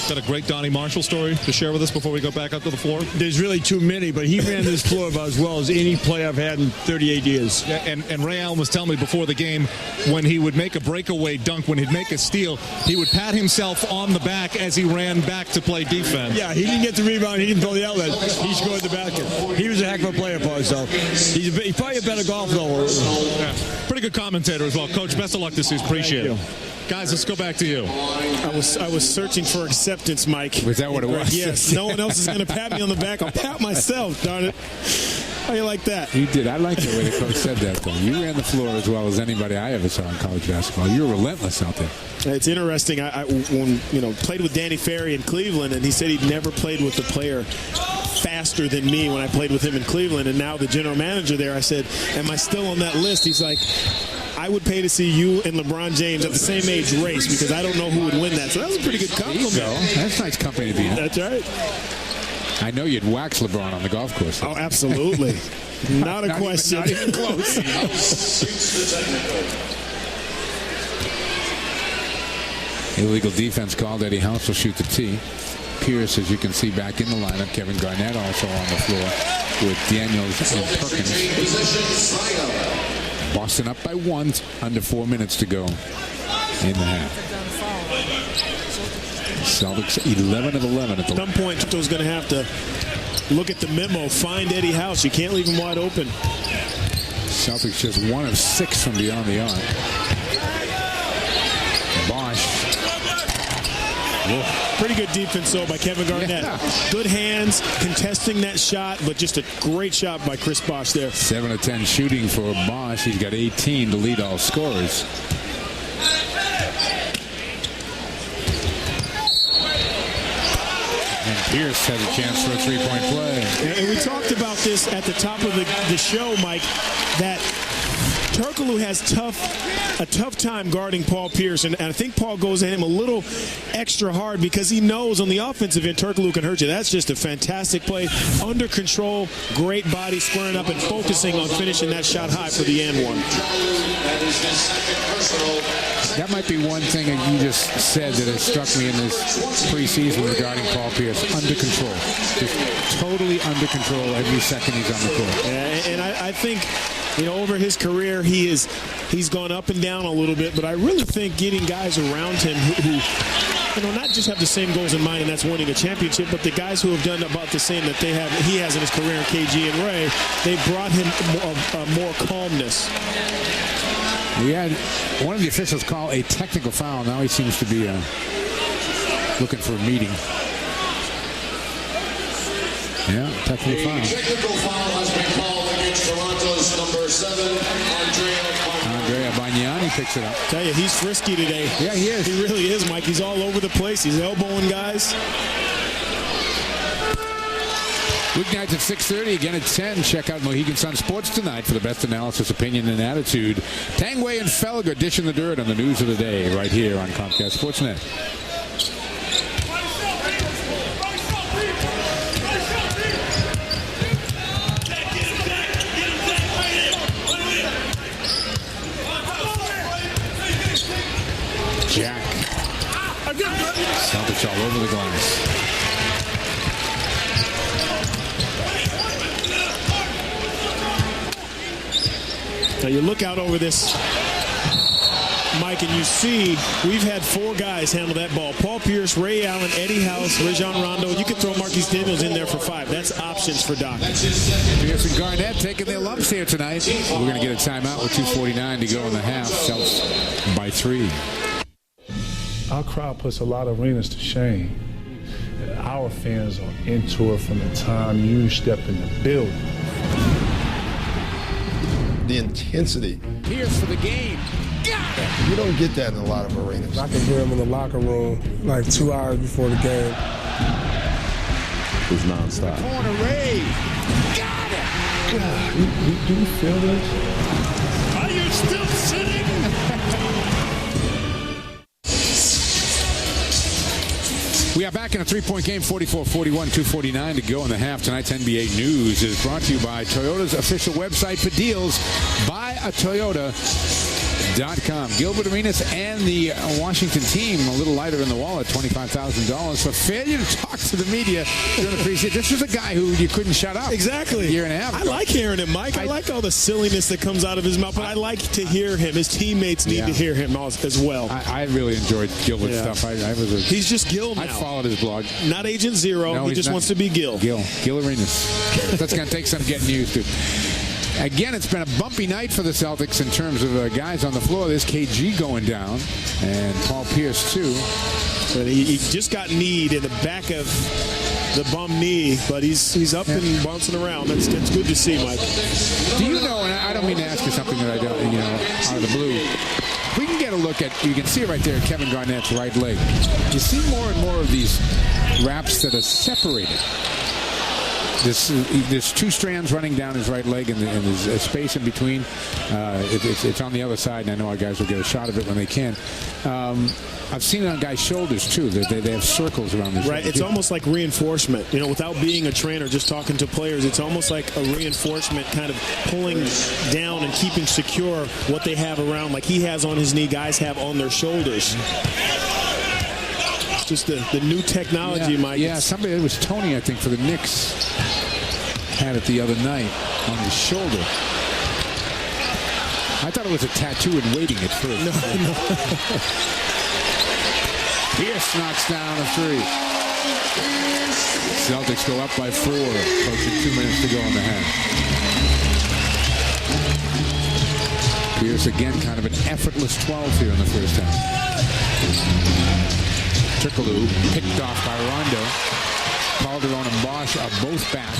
Got a great Donnie Marshall story to share with us before we go back up to the floor? There's really too many, but he ran this floor about as well as any player I've had in 38 years. Yeah, and Ray Allen was telling me before the game, when he would make a breakaway dunk, when he'd make a steal, he would pat himself on the back as he ran back to play defense. Yeah, he didn't get the rebound, he didn't throw the outlet, he scored the basket. He was a heck of a player for himself. He's probably a better golfer, though. Yeah. Pretty good commentator as well. Coach, best of luck this season. Appreciate it. Guys, let's go back to you. I was searching for acceptance, Mike. Was that what it was? Yes. No one else is going to pat me on the back. I'll pat myself, darn it. How you like that? You did. I like the way the coach said that, though. You ran the floor as well as anybody I ever saw in college basketball. You were relentless out there. It's interesting. I played with Danny Ferry in Cleveland, and he said he'd never played with a player faster than me when I played with him in Cleveland. And now the general manager there, I said, am I still on that list? He's like, I would pay to see you and LeBron James at the same age race because I don't know who would win that. So that was a pretty good compliment. That's nice company to be in. That's right. I know you'd wax LeBron on the golf course. Oh, absolutely. Not a question. Not even close. Illegal defense called. Eddie House will shoot the tee. Pierce, as you can see, back in the lineup. Kevin Garnett also on the floor with Daniels and Perkins. Boston up by 1, under 4 minutes to go in the half. Celtics 11 of 11 at the some point. Toto's going to have to look at the memo, find Eddie House. You can't leave him wide open. Celtics just 1 of 6 from beyond the arc. Bosch. Whoa. Pretty good defense, though, by Kevin Garnett. Yeah. Good hands, contesting that shot, but just a great shot by Chris Bosh there. 7 of 10 shooting for Bosch. He's got 18 to lead all scorers. And Pierce has a chance for a three-point play. And we talked about this at the top of the show, Mike, that Turkoglu has a tough time guarding Paul Pierce, and I think Paul goes at him a little extra hard because he knows on the offensive end Turkoglu can hurt you. That's just a fantastic play. Under control, great body, squaring up and focusing on finishing that shot high for the and one. That might be one thing that you just said that has struck me in this preseason regarding Paul Pierce. Under control. Just totally under control every second he's on the court. And I think, over his career, he's gone up and down a little bit, but I really think getting guys around him who not just have the same goals in mind, and that's winning a championship, but the guys who have done about the same that he has in his career in KG and Ray, they've brought him more calmness. We had one of the officials call a technical foul. Now he seems to be looking for a meeting. Yeah, technical foul. Technical foul has been called against Toronto's number 7, Andrea Bagnani picks it up. Tell you, he's frisky today. Yeah, he is. He really is, Mike. He's all over the place. He's elbowing guys. Weeknights at 6:30, again at 10. Check out Mohegan Sun Sports tonight for the best analysis, opinion, and attitude. Tangway and Felger dishing the dirt on the news of the day right here on Comcast Sportsnet. Jack. Celtics all over the glass. Now you look out over this, Mike, and you see we've had 4 guys handle that ball. Paul Pierce, Ray Allen, Eddie House, Rajon Rondo. You could throw Marquise Daniels in there for 5. That's options for Doc. Pierce and Garnett taking their lumps here tonight. We're going to get a timeout with 2:49 to go in the half. Celtics by 3. Our crowd puts a lot of arenas to shame. Our fans are into it from the time you step in the building. The intensity. Pierce for the game. Got it. You don't get that in a lot of arenas. I can hear him in the locker room like 2 hours before the game. It was nonstop. Corner Ray. Got it. God, do you feel this? Are you still sitting? We are back in a 3-point game, 44-41, 2:49 to go in the half. Tonight's NBA News is brought to you by Toyota's official website for deals. BuyAToyota.com. Gilbert Arenas and the Washington team a little lighter in the wallet, $25,000 for failure to talk to the media during the preseason. This was a guy who you couldn't shut up. Exactly. A year and a half ago. I like hearing him, Mike. I like all the silliness that comes out of his mouth, but I like to hear him. His teammates need to hear him as well. I really enjoyed Gilbert's stuff. He's just Gil now. I followed his blog. Not Agent Zero. No, he just wants to be Gil. Gil Arenas. That's going to take some getting used to. Again, it's been a bumpy night for the Celtics in terms of guys on the floor. There's KG going down, and Paul Pierce, too. But he just got kneed in the back of the bum knee, but he's up and bouncing around. That's good to see, Mike. Do you know, and I don't mean to ask you something that I don't, out of the blue. We can get a look at, you can see right there, Kevin Garnett's right leg. You see more and more of these wraps that are separated. There's 2 strands running down his right leg, and there's a space in between. It's on the other side, and I know our guys will get a shot of it when they can. I've seen it on guys' shoulders, too. They have circles around these. Right, it's almost like reinforcement. Without being a trainer, just talking to players, it's almost like a reinforcement kind of pulling down and keeping secure what they have around, like he has on his knee, guys have on their shoulders. Just the new technology, Mike. Yeah, somebody, it was Tony, I think, for the Knicks, had it the other night on his shoulder. I thought it was a tattoo in waiting at first. No. Pierce knocks down a 3. Celtics go up by 4, approaching 2 minutes to go in the half. Pierce again, kind of an effortless 12 here in the first half. Turkoglu picked off by Rondo. Calderon and Bosch are both back.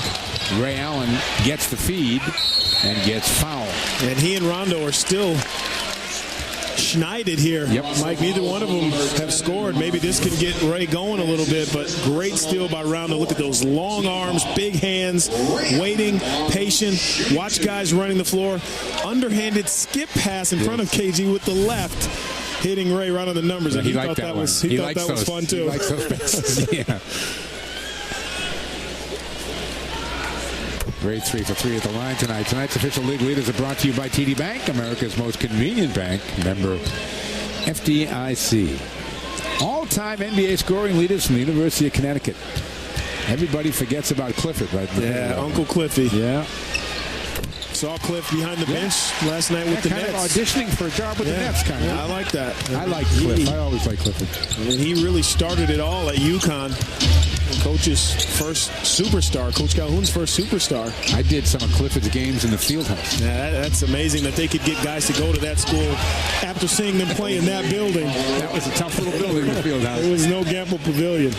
Ray Allen gets the feed and gets fouled. And he and Rondo are still schneided here. Mike, neither one of them have scored. Maybe this can get Ray going a little bit, but great steal by Rondo. Look at those long arms, big hands, waiting, patient. Watch guys running the floor. Underhanded skip pass in front of KG with the left, hitting Ray right on the numbers. And he thought that was fun too. He likes those passes. Yeah. Ray 3 for 3 at the line tonight. Tonight's official league leaders are brought to you by TD Bank, America's most convenient bank. Member FDIC. All-time NBA scoring leaders from the University of Connecticut. Everybody forgets about Clifford, right? Yeah, Uncle Cliffy. Yeah. Saw Cliff behind the bench last night with the kind Nets. Of auditioning for a job with the Nets, kind of. I like that. I like Cliff. I always like Clifford. And he really started it all at UConn. Coach's first superstar, Coach Calhoun's first superstar. I did some of Clifford's games in the field house. Yeah, that's amazing that they could get guys to go to that school after seeing them play in that building. That was a tough little building in the field house. It was no Gamble Pavilion.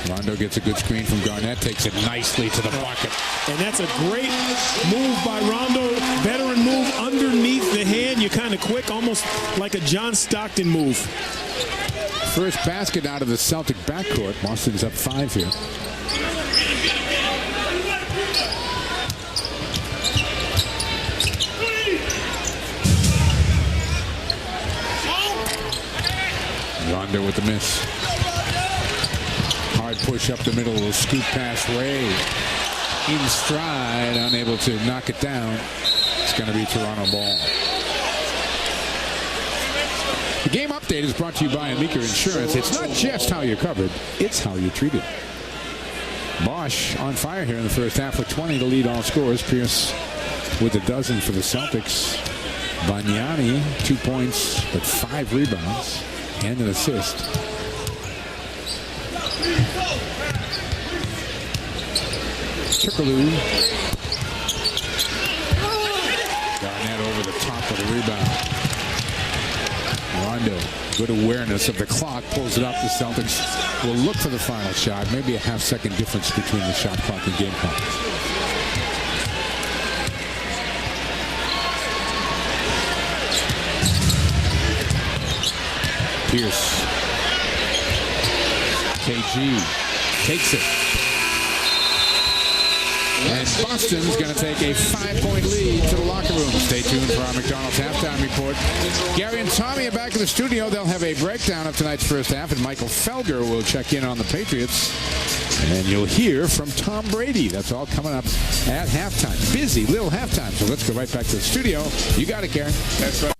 Rondo gets a good screen from Garnett, takes it nicely to the bucket. And that's a great move by Rondo. Veteran move underneath the hand. You're kind of quick, almost like a John Stockton move. First basket out of the Celtic backcourt. Boston's up 5 here. Rondo with the miss. Hard push up the middle, a scoop pass. Ray in stride, unable to knock it down. It's going to be Toronto ball. The game update is brought to you by Amica Insurance. It's not just how you're covered, it's how you're treated. Bosch on fire here in the first half with 20 to lead all scores. Pierce with a dozen for the Celtics. Bagnani, 2 points, but 5 rebounds and an assist. Turkaloo. Garnett over the top of the rebound. Rondo, good awareness of the clock, pulls it up. The Celtics will look for the final shot. Maybe a half-second difference between the shot clock and game clock. Pierce. KG takes it. And Boston's going to take a 5-point lead to the locker room. Stay tuned for our McDonald's halftime report. Gary and Tommy are back in the studio. They'll have a breakdown of tonight's first half, and Michael Felger will check in on the Patriots. And you'll hear from Tom Brady. That's all coming up at halftime. Busy little halftime. So let's go right back to the studio. You got it, Gary. That's right.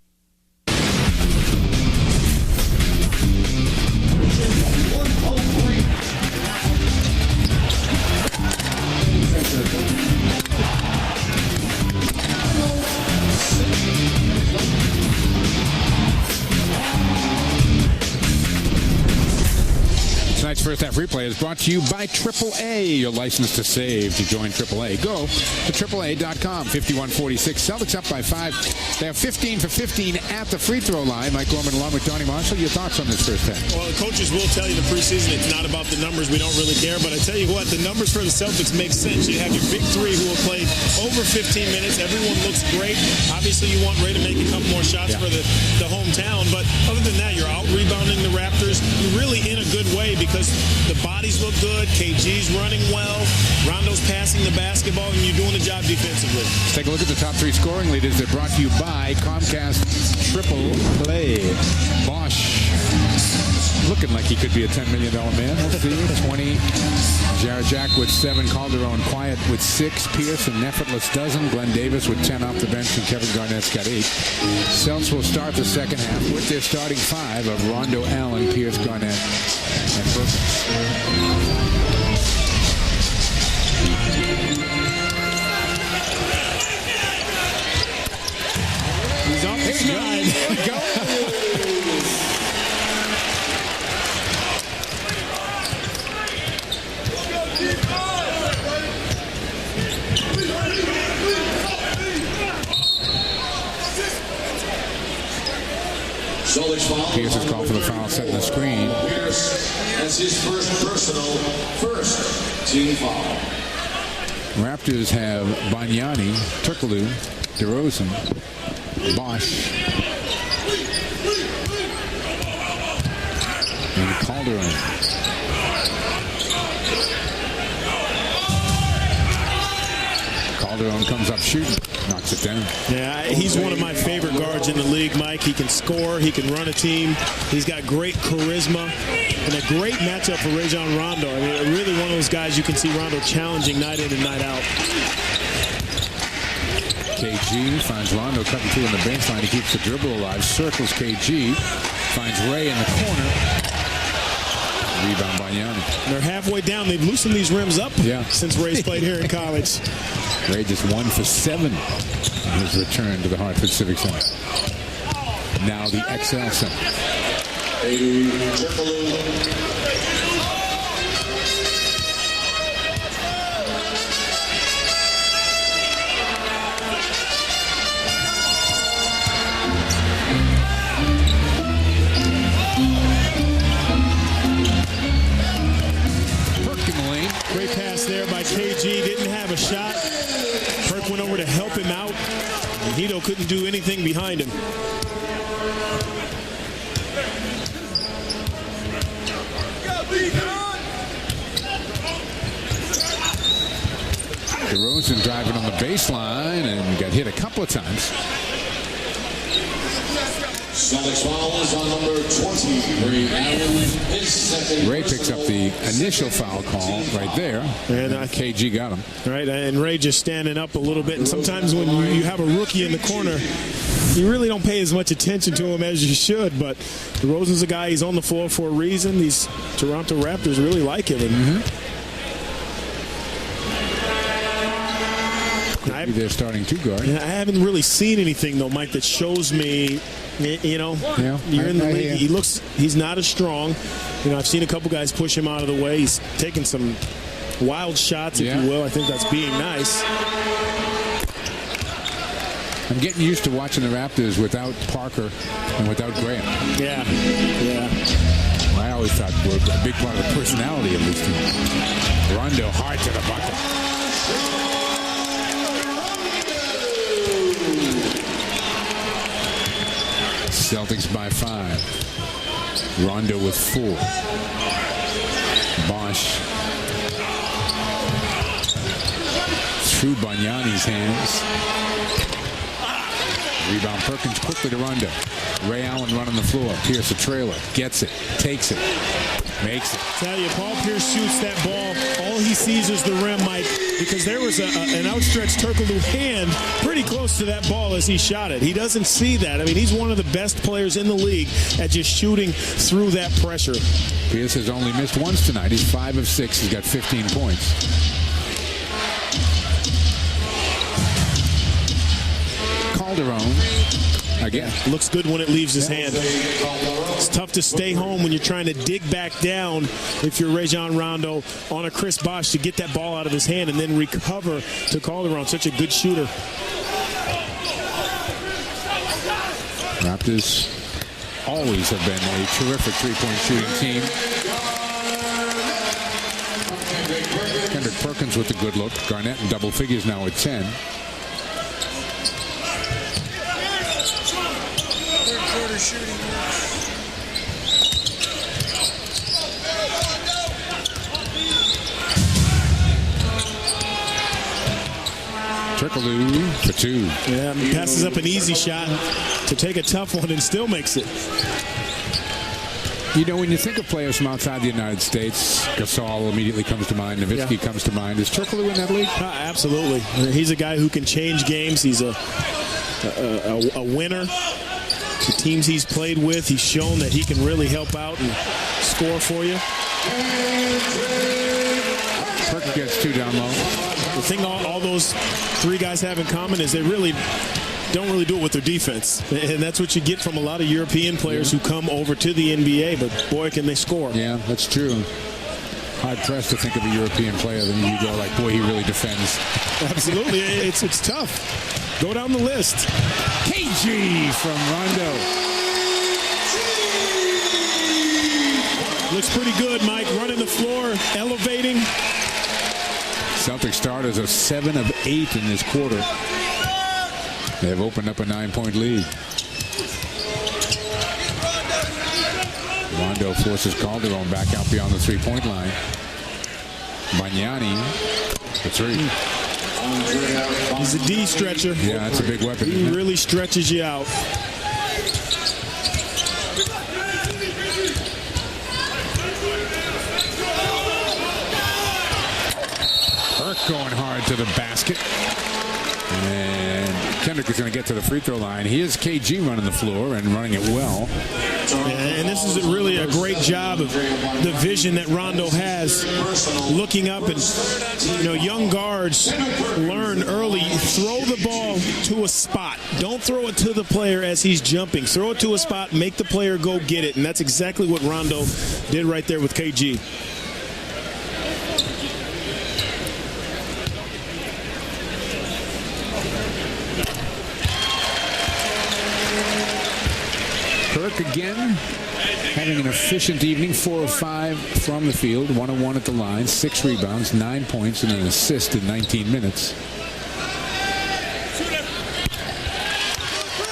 Tonight's first half replay is brought to you by AAA. Your license to save. To join AAA, go to AAA.com. 51-46. Celtics up by 5. They have 15 for 15 at the free throw line. Mike Gorman along with Donnie Marshall. Your thoughts on this first half? Well, the coaches will tell you the preseason it's not about the numbers. We don't really care. But I tell you what, the numbers for the Celtics make sense. You have your big three who will play over 15 minutes. Everyone looks great. Obviously, you want Ray to make a couple more shots for the hometown. But other than that, you're out rebounding the Raptors. You're really in a good way because the bodies look good. KG's running well. Rondo's passing the basketball, and you're doing the job defensively. Let's take a look at the top 3 scoring leaders. They're brought to you by Comcast Triple Play. Bosch looking like he could be a $10 million man. We'll see. 20. Jared Jack with 7. Calderon Quiet with 6. Pierce an effortless dozen. Glenn Davis with 10 off the bench, and Kevin Garnett's got 8. Celtics will start the second half with their starting 5 of Rondo, Allen, Pierce, Garnett, and Brooks. He's off the slide. Here we go. Celtics foul. Pierce is called for the foul, setting the screen. Pierce, that's his first team foul. Raptors have Banyani, Turkoglu, DeRozan, Bosch, and Calderon. Calderon comes up shooting, knocks it down. Yeah, he's one of my favorite guards in the league, Mike. He can score, he can run a team. He's got great charisma and a great matchup for Rajon Rondo. I mean, really one of those guys you can see Rondo challenging night in and night out. KG finds Rondo cutting through in the baseline. He keeps the dribble alive, circles KG, finds Ray in the corner. Rebound by Banyani. They're halfway down. They've loosened these rims up since Ray's played here in college. Ray just 1 for 7 in his return to the Hartford Civic Center. Now the XL Center. Great pass there by KG. Didn't have a shot. Perk went over to help him out. And Hito couldn't do anything behind him. DeRozan driving on the baseline and got hit a couple of times. Celtics foul is on number 20. Ray picks up the initial foul call right there. And KG got him. Right, and Ray just standing up a little bit. And sometimes when you have a rookie in the corner, you really don't pay as much attention to him as you should. But DeRozan's a guy, he's on the floor for a reason. These Toronto Raptors really like him. And they're starting to guard. I haven't really seen anything, though, Mike, that shows me, you're in the league. He's not as strong. I've seen a couple guys push him out of the way. He's taking some wild shots, if you will. I think that's being nice. I'm getting used to watching the Raptors without Parker and without Graham. Yeah. I always thought were a big part of the personality of this team. Rondo hard to the bucket. Celtics by 5. Rondo with 4. Bosch through Banyani's hands. Rebound Perkins quickly to Rondo. Ray Allen running the floor. Pierce a trailer. Gets it. Takes it. Makes it. Tell you, Paul Pierce shoots that ball. All he sees is the rim, Mike, because there was an outstretched Turkoglu hand pretty close to that ball as he shot it. He doesn't see that. I mean, he's one of the best players in the league at just shooting through that pressure. Pierce has only missed once tonight. He's 5 of 6. He's got 15 points. Calderon again. Looks good when it leaves his hand. It's tough to stay home when you're trying to dig back down if you're Rajon Rondo on a Chris Bosh to get that ball out of his hand and then recover to Calderon. Such a good shooter. Raptors always have been a terrific three-point shooting team. Kendrick Perkins with a good look. Garnett in double figures now at 10. Turkoglu for 2. Yeah, he passes up an easy shot to take a tough one and still makes it. When you think of players from outside the United States, Gasol immediately comes to mind. Nowitzki comes to mind. Is Turkoglu in that league? Absolutely. He's a guy who can change games. He's a winner. The teams he's played with, he's shown that he can really help out and score for you. Perkins gets 2 down low. The thing all those 3 guys have in common is they really don't really do it with their defense. And that's what you get from a lot of European players who come over to the NBA, but boy, can they score. Yeah, that's true. Hard-pressed to think of a European player, then you go like, boy, he really defends. Absolutely. It's tough. Go down the list. KG from Rondo. pretty good, Mike. Running the floor, elevating. Celtics starters are 7 of 8 in this quarter. They have opened up a 9-point lead. Rondo forces Calderon back out beyond the 3-point line. Magnani, the 3. He's a D stretcher. Yeah, that's a big weapon. He really stretches you out. Burke going hard to the basket. And Kendrick is going to get to the free throw line. Here's KG running the floor and running it well. And this is really a great job of the vision that Rondo has, looking up. And young guards learn early, throw the ball to a spot. Don't throw it to the player as he's jumping. Throw it to a spot, make the player go get it. And that's exactly what Rondo did right there with KG. Burke again having an efficient evening. 4 of 5 from the field, 1 of 1 at the line, 6 rebounds, 9 points, and an assist in 19 minutes.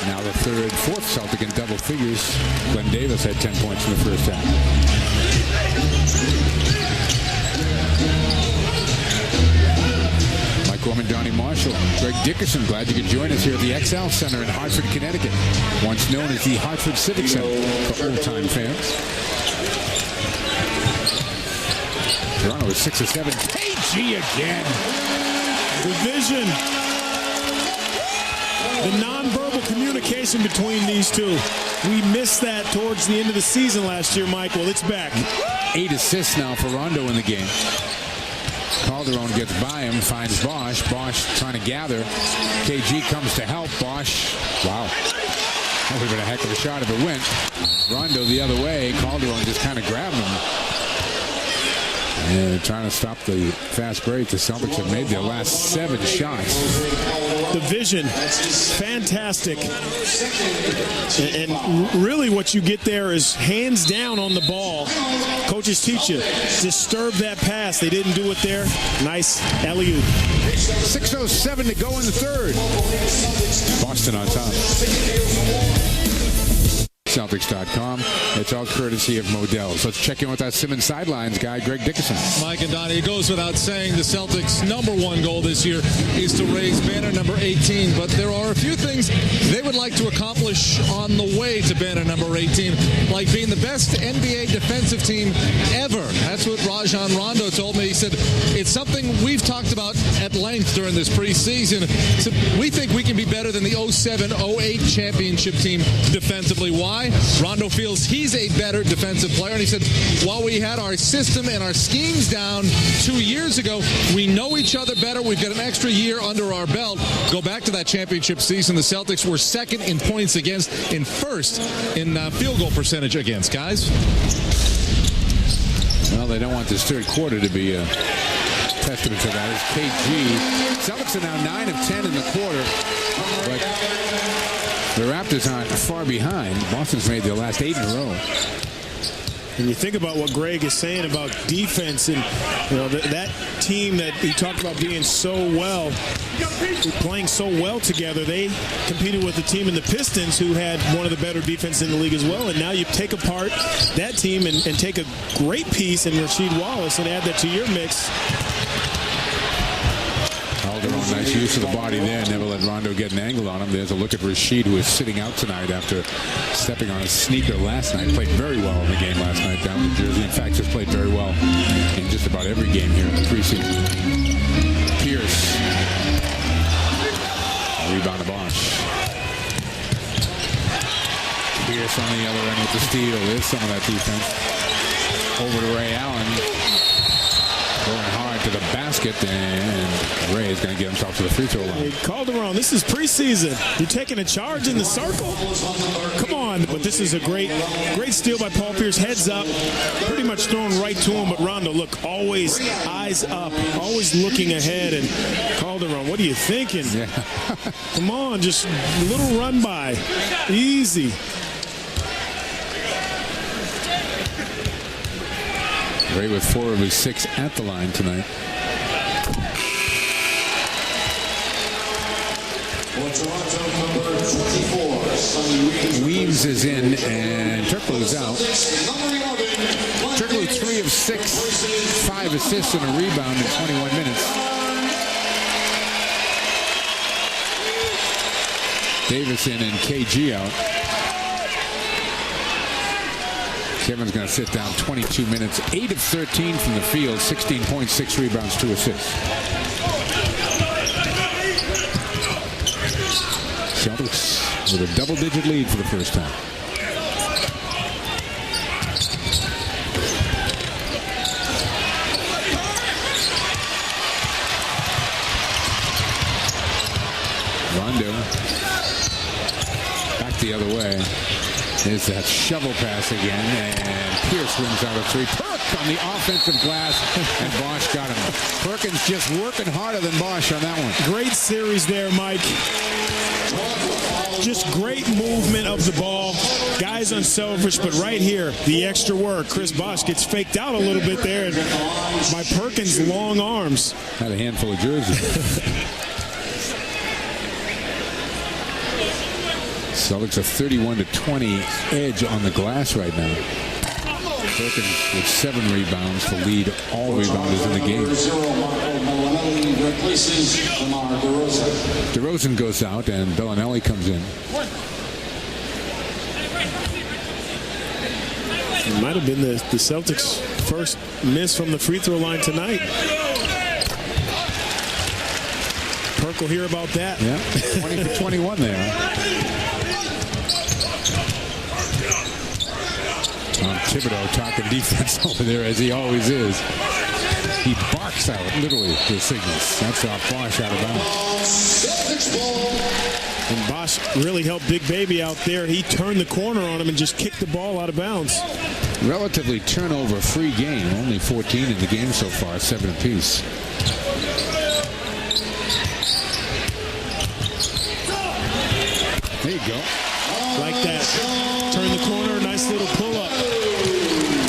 Now the third, fourth Celtic in double figures. Glenn Davis had 10 points in the first half. Mike Gorman, Donnie Marshall, Greg Dickerson, glad you could join us here at the XL Center in Hartford, Connecticut, once known as the Hartford Civic Center for old-time fans. Toronto is 6 of 7. KG again. The vision. The nonverbal communication between these two. We missed that towards the end of the season last year, Michael. It's back. 8 assists now for Rondo in the game. Calderon gets by him, finds Bosch. Bosch trying to gather. KG comes to help. Bosch, wow. That would have been a heck of a shot if it went. Rondo the other way. Calderon just kind of grabbed him. And trying to stop the fast break. The Celtics have made their last 7 shots. The vision, fantastic. And really what you get there is hands down on the ball. Coaches teach you, disturb that pass. They didn't do it there. Nice alley-oop. 6:07 to go in the third. Boston on top. Celtics.com. It's all courtesy of Modell's. Let's check in with our Simmons Sidelines guy, Greg Dickerson. Mike and Donnie, it goes without saying the Celtics' #1 goal this year is to raise banner number 18, but there are a few things they would like to accomplish on the way to banner number 18, like being the best NBA defensive team ever. That's what Rajon Rondo told me. He said, it's something we've talked about at length during this preseason. So we think we can be better than the 07-08 championship team defensively. Why? Rondo feels he's a better defensive player, and he said, while we had our system and our schemes down 2 years ago, we know each other better. We've got an extra year under our belt. Go back to that championship season. The Celtics were second in points against and first in field goal percentage against, guys. Well, they don't want this third quarter to be a testament to that. It's KG. Celtics are now 9 of 10 in the quarter, but the Raptors aren't far behind. Boston's made their last 8 in a row. And you think about what Greg is saying about defense, and that team that he talked about being so well, playing so well together. They competed with the team in the Pistons, who had one of the better defense in the league as well. And now you take apart that team and take a great piece in Rasheed Wallace and add that to your mix. Calderon, nice use of the body there. Never let Rondo get an angle on him. There's a look at Rasheed, who is sitting out tonight after stepping on a sneaker last night. Played very well in the game last night down in Jersey. In fact, has played very well in just about every game here in the preseason. Pierce. Rebound to Bosch. Pierce on the other end with the steal. There's some of that defense. Over to Ray Allen. Going hard to the basket, and Ray is going to get himself to the free throw line. Hey, Calderon, this is preseason. You're taking a charge in the circle? Come on. But this is a great steal by Paul Pierce. Heads up. Pretty much thrown right to him. But Rondo, look, always eyes up. Always looking ahead. And Calderon, what are you thinking? Yeah. Come on, just a little run by. Easy. Ray with 4 of his 6 at the line tonight. Weems is in and Turkoglu's out. Turkoglu 3 of 6, 5 assists and a rebound in 21 minutes. Davis in and KG out. Kevin's going to sit down 22 minutes, 8 of 13 from the field, 16 points, 6 rebounds, 2 assists. Celtics with a double-digit lead for the first time. Rondo back the other way. There's that shovel pass again, and Pierce wins out of 3. Perk on the offensive glass, and Bosch got him. Perkins just working harder than Bosch on that one. Great series there, Mike. Just great movement of the ball. Guys unselfish, but right here, the extra work. Chris Bosch gets faked out a little bit there by Perkins' long arms. Had a handful of jerseys. Celtics a 31-20 edge on the glass right now. Perkins with 7 rebounds to lead all rebounders in the game. DeRozan goes out and Bellinelli comes in. It might have been the Celtics' first miss from the free throw line tonight. Perk will hear about that. Yeah, 20 for 21 there. Thibodeau talking defense over there, as he always is. He barks out, literally, the signals. That's off Bosch out of bounds. And Bosch really helped Big Baby out there. He turned the corner on him and just kicked the ball out of bounds. Relatively turnover-free game. Only 14 in the game so far, 7 apiece. There you go. Like that. Turn the corner, nice little pull-up.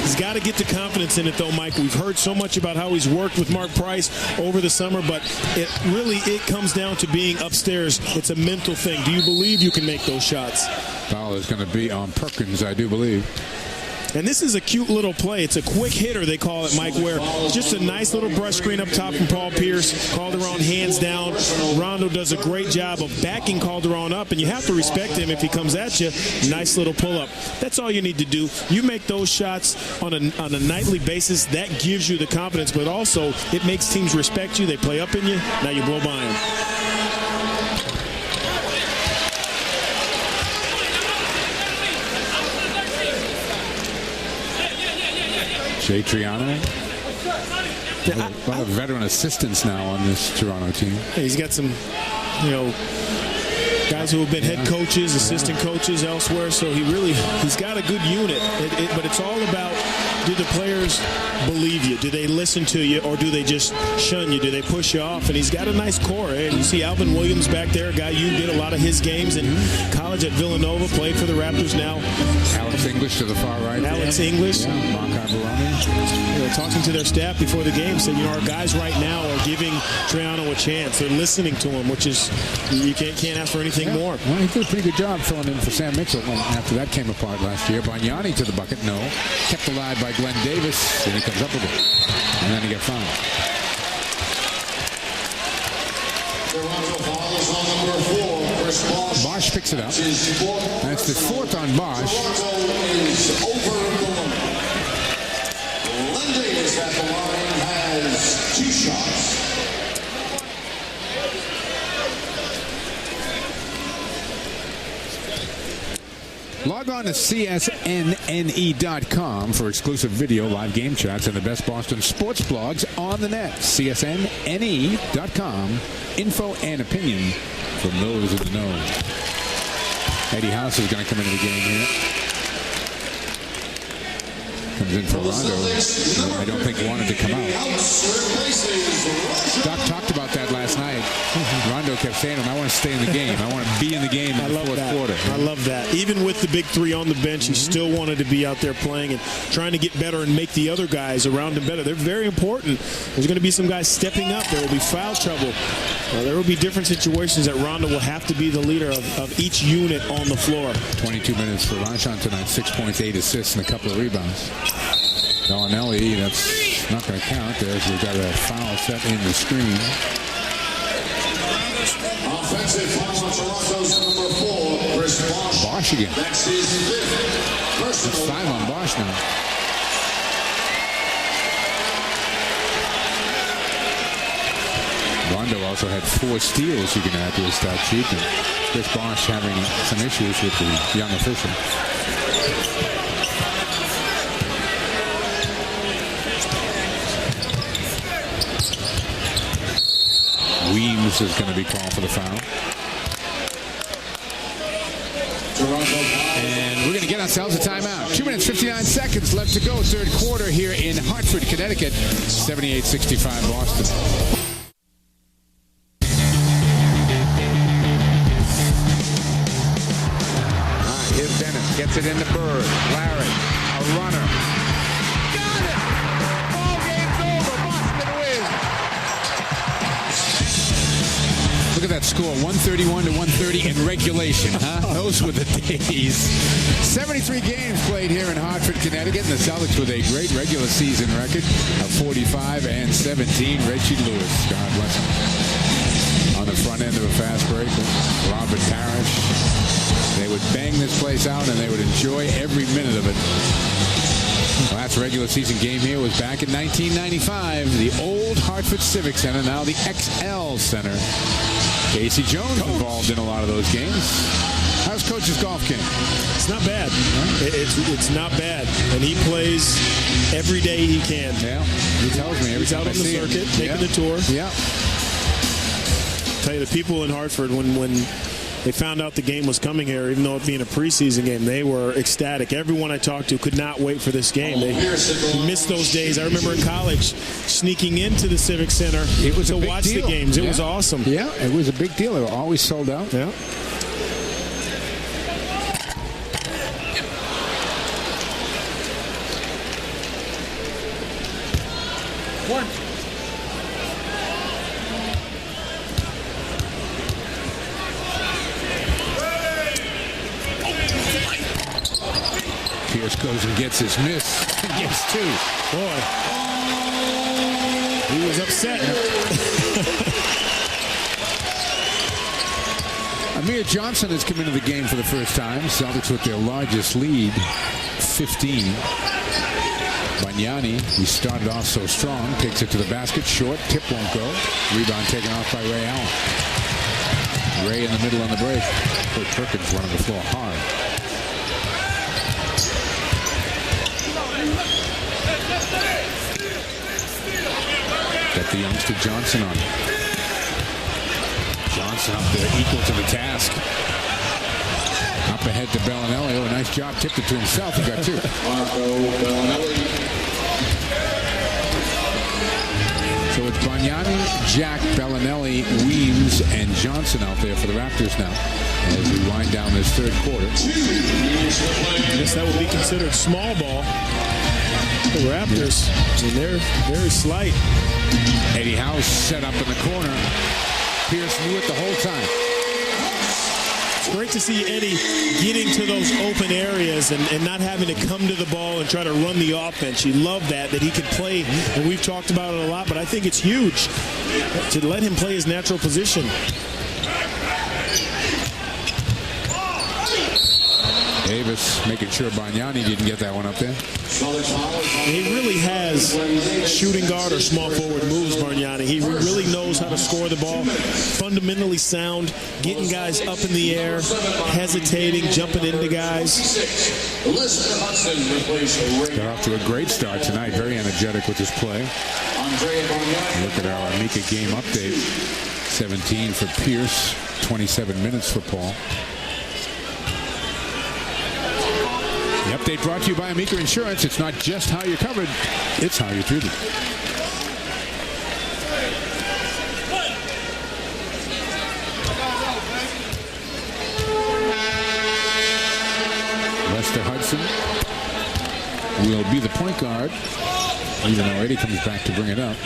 He's got to get the confidence in it, though, Mike. We've heard so much about how he's worked with Mark Price over the summer, but it comes down to being upstairs. It's a mental thing. Do you believe you can make those shots? Foul is going to be on Perkins, I do believe. And this is a cute little play. It's a quick hitter, they call it, Mike, where just a nice little brush screen up top from Paul Pierce. Calderon hands down. Rondo does a great job of backing Calderon up, and you have to respect him if he comes at you. Nice little pull-up. That's all you need to do. You make those shots on a nightly basis. That gives you the confidence, but also it makes teams respect you. They play up in you. Now you blow by them. Jay Triano. A lot of veteran assistants now on this Toronto team. He's got some, guys who have been head coaches, assistant coaches elsewhere. So he's got a good unit. But it's all about, do the players believe you? Do they listen to you, or do they just shun you? Do they push you off? And he's got a nice core. And you see Alvin Williams back there, a guy you did a lot of his games in college at Villanova, played for the Raptors now. Alex English to the far right. Alex English. Yeah, Mark Ibarrani. Talking to their staff before the game, said, our guys right now are giving Triano a chance. They're listening to him, which is, you can't ask for anything more. Well, he did a pretty good job filling in for Sam Mitchell after that came apart last year. Bargnani to the bucket, no. Kept alive by Glenn Davis, and he comes up with it. And then he got fouled. Bosch picks it up. That's the 4th on Bosch. Glenn Davis at the line has 2 shots. Log on to csnne.com for exclusive video, live game chats, and the best Boston sports blogs on the net. csnne.com. Info and opinion from those in the know. Eddie House is going to come into the game here. Comes in for Rondo. I don't think wanted to come out. Doc talked about that last night. Rondo kept saying to him, I want to stay in the game. I want to be in the game in the fourth quarter. I love that. Even with the big three on the bench, he still wanted to be out there playing and trying to get better and make the other guys around him better. They're very important. There's going to be some guys stepping up. There will be foul trouble. There will be different situations that Rondo will have to be the leader of each unit on the floor. 22 minutes for Rajon tonight. 6 points, 8 assists, and a couple of rebounds. Bellinelli, that's not going to count. We've got a foul set in the screen. Offensive foul on Toronto's number 4, Chris Bosh. Bosh again. That's his 5th personal. 5 on Bosh now. Rondo also had 4 steals you can add to his stat sheet. And Chris Bosh having some issues with the young official. Weems is going to be called for the foul. And we're going to get ourselves a timeout. 2 minutes, 59 seconds left to go. Third quarter here in Hartford, Connecticut. 78-65 Boston. Here's Dennis. Gets it into Bird. Larry. A runner. Got it! Ball game's over. Boston wins. Look at that score, 131-130 in regulation, huh? Those were the days. 73 games played here in Hartford, Connecticut, and the Celtics with a great regular season record of 45-17. Reggie Lewis, God bless him. On the front end of a fast break, Robert Parrish. They would bang this place out, and they would enjoy every minute of it. Last regular season game here was back in 1995. The old Hartford Civic Center, now the XL Center. Casey Jones involved in a lot of those games. How's Coach's golf game? It's not bad. It's not bad. And he plays every day he can. Yeah, he tells me every time He's out on the circuit, taking the tour. Yeah. I'll tell you, the people in Hartford, when they found out the game was coming here, even though it being a preseason game, they were ecstatic. Everyone I talked to could not wait for this game. They missed those days. I remember in college sneaking into the Civic Center to watch the games. It was awesome. Yeah, it was a big deal. They were always sold out. Yeah. One. Pierce goes and gets his miss. Gets 2. Boy. He was upset. Amir Johnson has come into the game for the first time. Celtics with their largest lead, 15. Banyani, he started off so strong, takes it to the basket, short, tip won't go. Rebound taken off by Ray Allen. Ray in the middle on the break. Kurt Perkins running the floor hard. Got the youngster Johnson on. Johnson up there, equal to the task. Up ahead to Bellinelli. Oh, a nice job. Tipped it to himself. He got 2. So it's Banyani, Jack, Bellinelli, Weems, and Johnson out there for the Raptors now as we wind down this third quarter. I guess that would be considered small ball. The Raptors, and they're very slight. Eddie House set up in the corner. Pierce knew it the whole time. It's great to see Eddie getting to those open areas and not having to come to the ball and try to run the offense. You love that he could play, and we've talked about it a lot, but I think it's huge to let him play his natural position. Davis making sure Banyani didn't get that one up there. He really has shooting guard or small forward moves, Banyani. He really knows how to score the ball. Fundamentally sound, getting guys up in the air, hesitating, jumping into guys. Got off to a great start tonight. Very energetic with his play. Look at our Amica game update. 17 for Pierce, 27 minutes for Paul. The update brought to you by Amica Insurance. It's not just how you're covered, it's how you're treated. Lester Hudson will be the point guard, even though Eddie comes back to bring it up.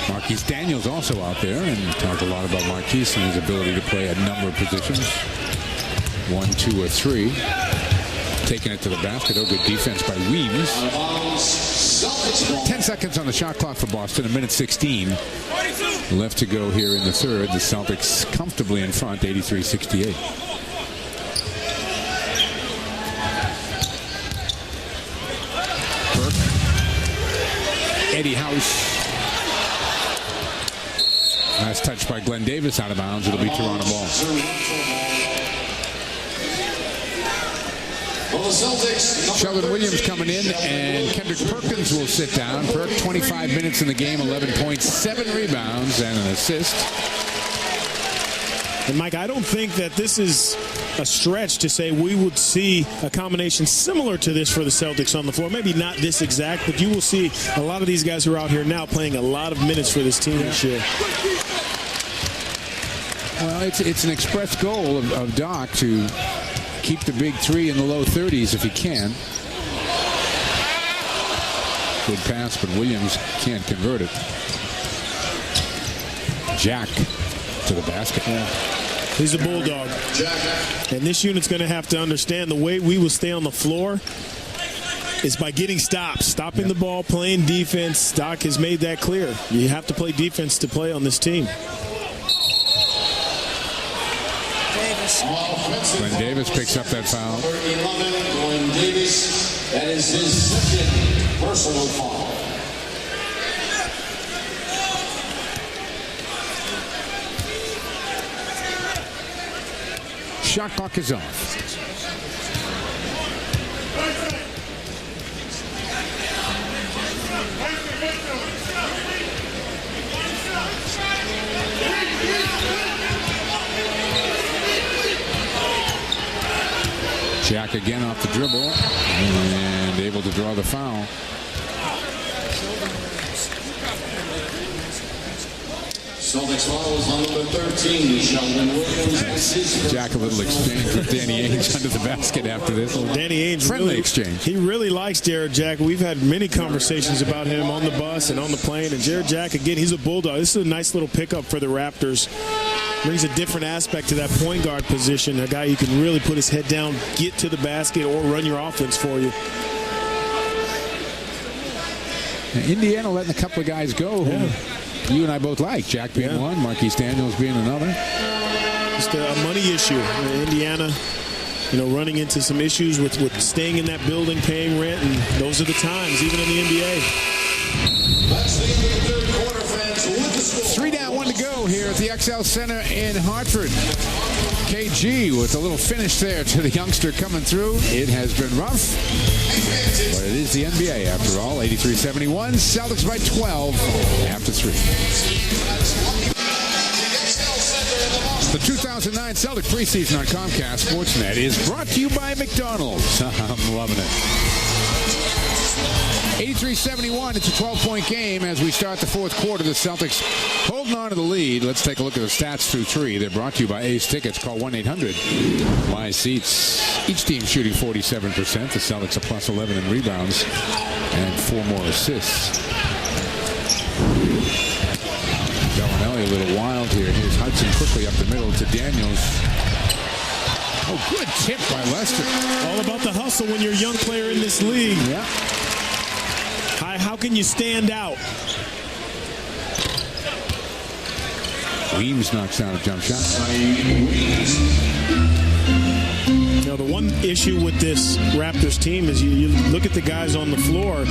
Marquise Daniels also out there, and talked a lot about Marquise and his ability to play a number of positions. 1, 2, or 3. Taking it to the basket. Oh, good defense by Weems. 10 seconds on the shot clock for Boston. 1:16 left to go here in the third. The Celtics comfortably in front, 83-68. Burke. Eddie House. Last touch by Glenn Davis out of bounds. It'll be Toronto ball. Sheldon Williams coming in, and Kendrick Perkins will sit down. Perk, 25 minutes in the game, 11 points, 7 rebounds, and an assist. And Mike, I don't think that this is a stretch to say we would see a combination similar to this for the Celtics on the floor. Maybe not this exact, but you will see a lot of these guys who are out here now playing a lot of minutes for this team this year. Well, it's an express goal of Doc to keep the big three in the low 30s if he can. Good pass, but Williams can't convert it. Jack to the basket. He's a bulldog. And this unit's going to have to understand the way we will stay on the floor is by getting stops, stopping the ball, playing defense. Doc has made that clear. You have to play defense to play on this team. Glenn Davis picks up that foul. Number 11, Glenn Davis. That is his second personal foul. Shot clock is off. Jack again off the dribble and able to draw the foul. Celtics foul is on number 13, Sheldon Williams. Jack a little exchange with Danny Ainge under the basket after this. Danny Ainge, friendly exchange. He really likes Jared Jack. We've had many conversations about him on the bus and on the plane. And Jared Jack, again, he's a bulldog. This is a nice little pickup for the Raptors. Brings a different aspect to that point guard position. A guy who can really put his head down, get to the basket, or run your offense for you. Now, Indiana letting a couple of guys go who you and I both like. Jack being one, Marquise Daniels being another. Just a money issue. Indiana, running into some issues with staying in that building, paying rent, and those are the times, even in the NBA. That's the end of the third quarter, fans. With the score. 3 down, 1 to go here at the XL Center in Hartford. KG with a little finish there to the youngster coming through. It has been rough, but it is the NBA after all. 83-71, Celtics by 12 after 3. The 2009 Celtic preseason on Comcast Sportsnet is brought to you by McDonald's. I'm loving it. 83-71, it's a 12-point game as we start the fourth quarter. The Celtics holding on to the lead. Let's take a look at the stats through 3. They're brought to you by Ace Tickets. Call 1-800-MY Seats. Each team shooting 47%. The Celtics are plus 11 in rebounds and 4 more assists. Bellinelli a little wild here. Here's Hudson quickly up the middle to Daniels. Oh, good tip by Lester. All about the hustle when you're a young player in this league. Yeah. How can you stand out? Weems knocks down a jump shot. The one issue with this Raptors team is you look at the guys on the floor.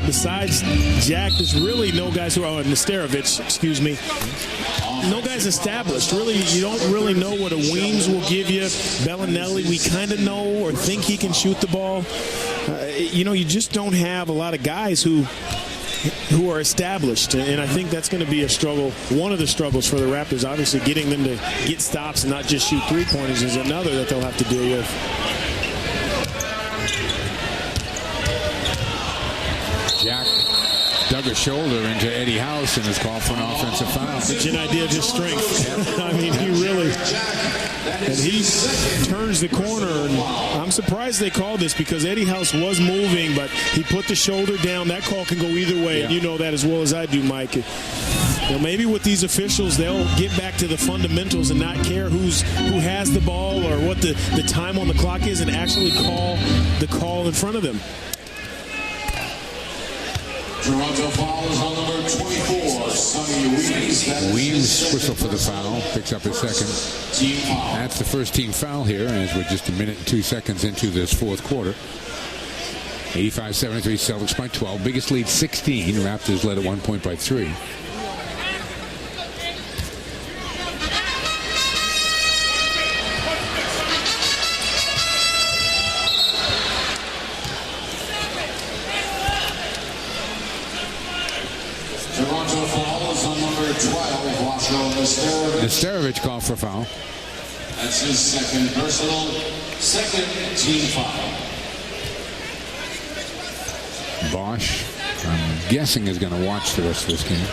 Besides Jack, there's really no guys who are Nesterovic, excuse me. No guys established. Really, you don't really know what a Weems will give you. Bellinelli, we kind of know or think he can shoot the ball. You just don't have a lot of guys who who are established, and I think that's going to be a struggle. One of the struggles for the Raptors, obviously, getting them to get stops and not just shoot three-pointers is another that they'll have to deal with. Jack dug a shoulder into Eddie House and is called for an offensive foul. Such an idea of his strength. I mean, he really... And he turns the corner, and I'm surprised they called this because Eddie House was moving, but he put the shoulder down. That call can go either way, and you know that as well as I do, Mike. Maybe with these officials, they'll get back to the fundamentals and not care who has the ball or what the time on the clock is and actually call the call in front of them. Toronto foul is on number 24, Sonny Weems. Weems whistle for the foul, picks up his second. Team foul. That's the first team foul here as we're just a minute and 2 seconds into this fourth quarter. 85-73, Celtics by 12. Biggest lead 16. Raptors led at 1 point by 3. Toronto foul is on number 12, Lasho Nesterovic. Nesterovic called for a foul. That's his second personal, second team foul. Bosch, I'm guessing, is going to watch the rest of this game.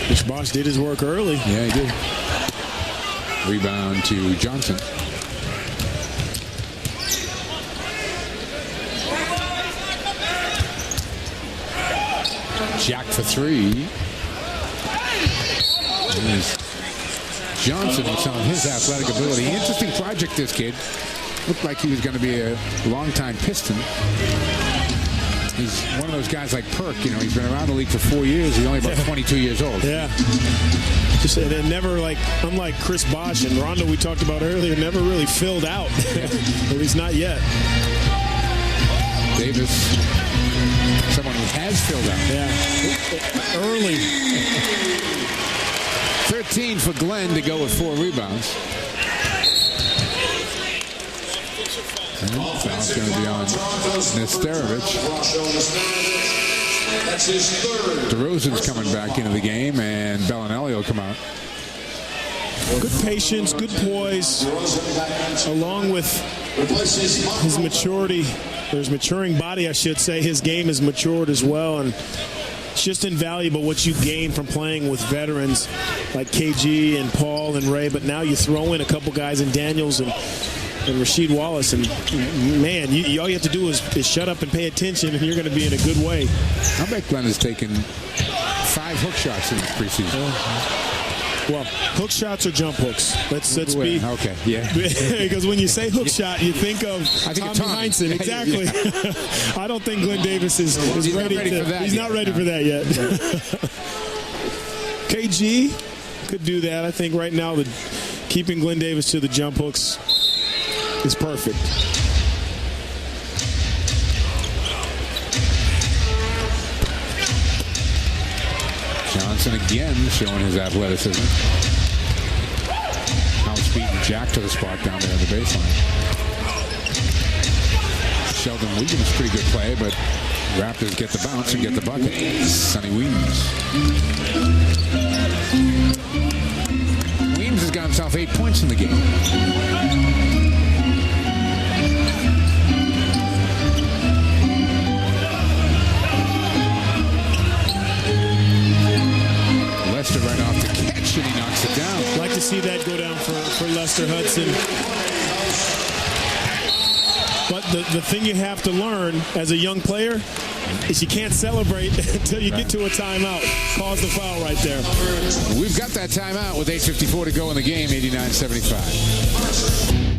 Which Bosch did his work early. Yeah, he did. Rebound to Johnson. Jack for three. Johnson with some of his athletic ability. Interesting project, this kid. Looked like he was going to be a longtime Piston. He's one of those guys like Perk. You know, he's been around the league for 4 years. He's only about 22 years old. Yeah. Just and never, like, unlike Chris Bosh and Rondo we talked about earlier, never really filled out. At least not yet. Davis, someone who has filled out. Yeah. Early. 13 for Glenn to go with 4 rebounds. And foul's going to be on Nesterovic. That's his third. DeRozan's coming back into the game, and Bellinelli will come out. Good patience, good poise, along with his maturity, or his maturing body, I should say. His game has matured as well, and it's just invaluable what you gain from playing with veterans like KG and Paul and Ray, but now you throw in a couple guys in Daniels and Rasheed Wallace, and man, all you have to do is shut up and pay attention, and you're going to be in a good way. I bet Glenn has taken 5 hook shots in this preseason. Well, hook shots or jump hooks? Let's be okay. Yeah, because when you say hook shot, you think of Tommy Heinsohn. Exactly. Yeah. I don't think Glenn Davis is ready for that. He's not ready for that yet. KG could do that. I think right now keeping Glenn Davis to the jump hooks is perfect. Johnson again showing his athleticism. House beating Jack to the spot down there on the baseline. Sheldon Williams, pretty good play, but Raptors get the bounce and get the bucket. Sonny Weems. Weems has got himself 8 points in the game. Lester right off the catch, and he knocks it down. Like to see that go down for Lester Hudson. But the thing you have to learn as a young player is you can't celebrate until you get to a timeout. Cause the foul right there. We've got that timeout with 8:54 to go in the game, 89-75.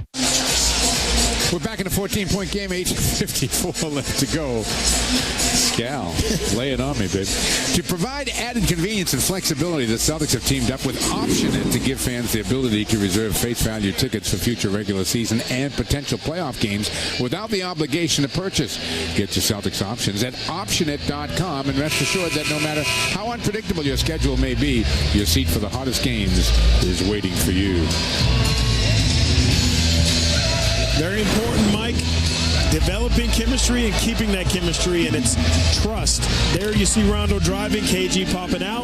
We're back in a 14-point game, 8:54 left to go. Scal, lay it on me, babe. To provide added convenience and flexibility, the Celtics have teamed up with Option-It to give fans the ability to reserve face value tickets for future regular season and potential playoff games without the obligation to purchase. Get your Celtics options at Optionit.com and rest assured that no matter how unpredictable your schedule may be, your seat for the hottest games is waiting for you. Very important, Mike. developing chemistry and keeping that chemistry, and it's trust. There you see Rondo driving, KG popping out.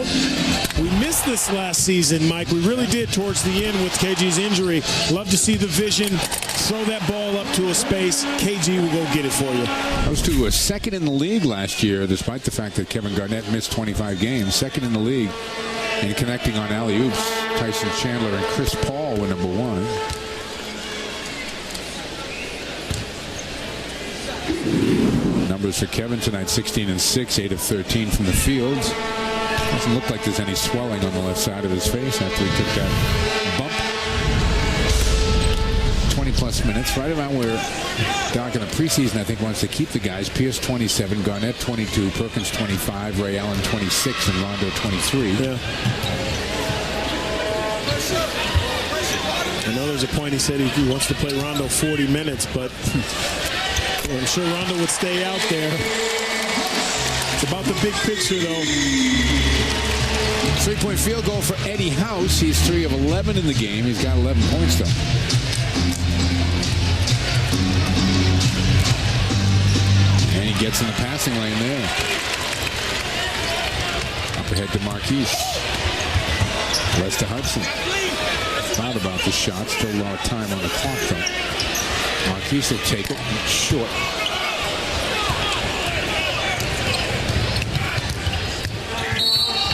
We missed this last season, Mike. We really did towards the end with KG's injury. Love to see the vision. Throw that ball up to a space. KG will go get it for you. Those two were second in the league last year, despite the fact that Kevin Garnett missed 25 games. Second in the league in connecting on alley-oops. Tyson Chandler and Chris Paul were number one. Numbers for Kevin tonight: 16 and 6, 8 of 13 from the field. Doesn't look like there's any swelling on the left side of his face after he took that bump. 20-plus minutes, right around where Doc in the preseason, I think, wants to keep the guys. Pierce 27, Garnett 22, Perkins 25, Ray Allen 26, and Rondo 23. Yeah. I know there's a point he said he wants to play Rondo 40 minutes, but I'm sure Rondo would stay out there. It's about the big picture, though. Three-point field goal for Eddie House. He's 3 of 11 in the game. He's got 11 points, though. And he gets in the passing lane there. Up ahead to Marquise. Lester Hudson. Thought about the shot. Still a lot of time on the clock, though. Marquise will take it. Short.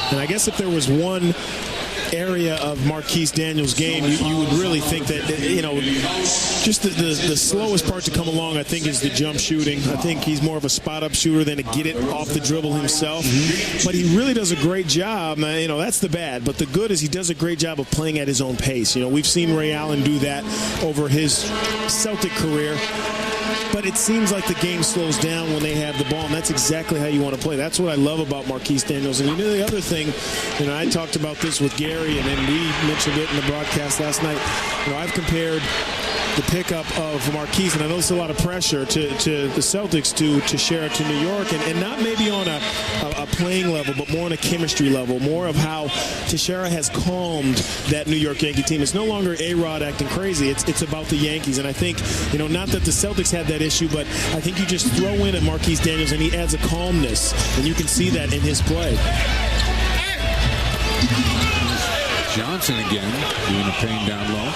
And I guess if there was one area of Marquise Daniels' game, you would really think that, you know, just the slowest part to come along, I think, is the jump shooting. I think he's more of a spot-up shooter than to get it off the dribble himself. But he really does a great job. You know, that's the bad. But the good is he does a great job of playing at his own pace. You know, we've seen Ray Allen do that over his Celtic career. But it seems like the game slows down when they have the ball, and that's exactly how you want to play. That's what I love about Marquise Daniels. And you know, the other thing, you know, I talked about this with Gary, and then we mentioned it in the broadcast last night. You know, I've compared the pickup of Marquise, and I know there's a lot of pressure to the Celtics to share it to New York, and not maybe on a playing level, but more on a chemistry level, more of how Teixeira has calmed that New York Yankee team. It's no longer A-Rod acting crazy. It's about the Yankees, and I think, you know, not that the Celtics had that issue, but I think you just throw in at Marquise Daniels, and he adds a calmness, and you can see that in his play. Johnson again, doing a pain down low.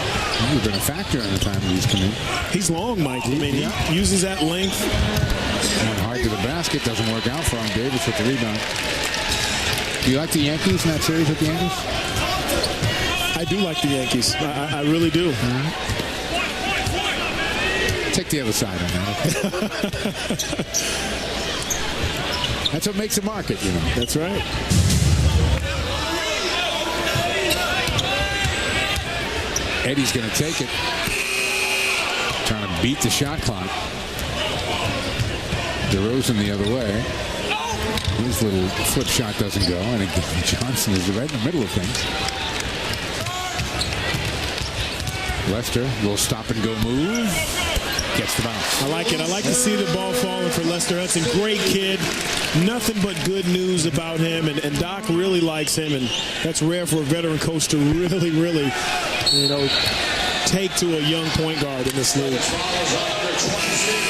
He's been a factor in the time he's come in. He's long, Mike. I mean, he uses that length. Went hard to the basket. Doesn't work out for him. Davis with the rebound. Do you like the Yankees in that series with the Yankees? I do like the Yankees. I really do. Take the other side on that. That's what makes a market, you know. That's right. Eddie's going to take it. Trying to beat the shot clock. DeRozan the other way. His little flip shot doesn't go. And again, Johnson is right in the middle of things. Lester will stop and go move. Gets the bounce. I like it. I like to see the ball falling for Lester Hudson. Great kid. Nothing but good news about him. And Doc really likes him. And that's rare for a veteran coach to really, you know, take to a young point guard in this league.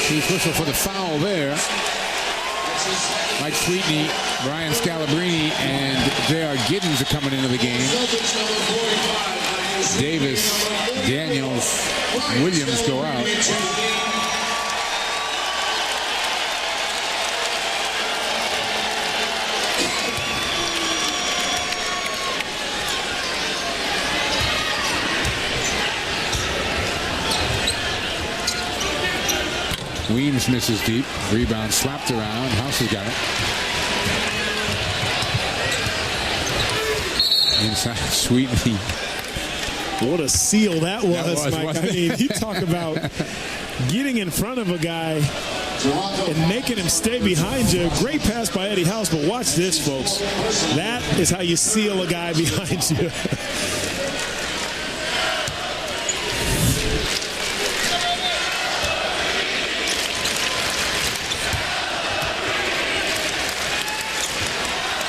He's whistled for the foul there. Mike Sweetney, Brian Scalabrine, and J.R. Giddens are coming into the game. Davis, Daniels, Williams go out. Weems misses deep. Rebound slapped around. House has got it. Inside Sweetney. What a seal that was, Mike. I mean, you talk about getting in front of a guy and making him stay behind you. Great pass by Eddie House, but watch this, folks. That is how you seal a guy behind you.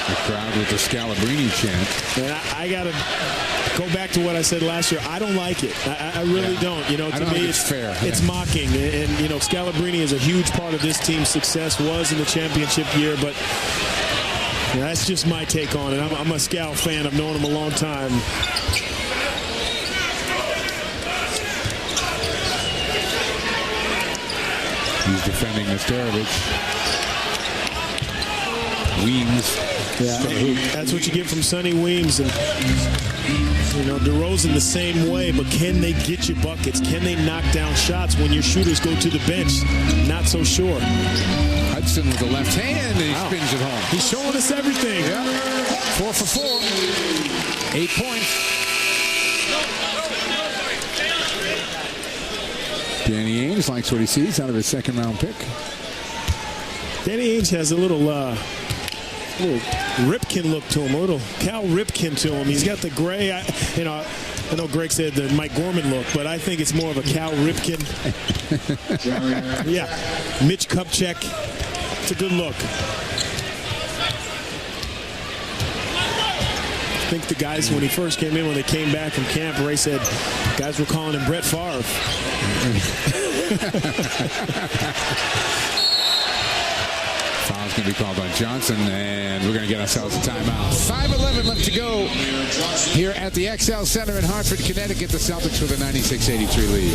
The crowd with the Scalabrini chant. And I got to go back to what I said last year. I don't like it. I really don't. You know, to me, it's fair. It's mocking. And, you know, Scalabrini is a huge part of this team's success, was in the championship year. But that's just my take on it. I'm a Scal fan. I've known him a long time. He's defending Nesterovich. Weems. Yeah, that's what you get from Sonny Weems. And, you know, DeRozan the same way, but can they get you buckets? Can they knock down shots when your shooters go to the bench? Not so sure. Hudson with the left hand, and he spins it home. He's showing us everything. Yeah. 4 for 4. 8 points. Danny Ainge likes what he sees out of his second-round pick. Danny Ainge has a little Ripken look to him, a little Cal Ripken to him. He's got the gray. I know Greg said the Mike Gorman look, but I think it's more of a Cal Ripken. Yeah, Mitch Kupchak. It's a good look. I think the guys, when he first came in, when they came back from camp, Ray said guys were calling him Brett Favre. Foul's going to be called on Johnson, and we're going to get ourselves a timeout. 5:11 left to go here at the XL Center in Hartford, Connecticut. The Celtics with a 96-83 lead.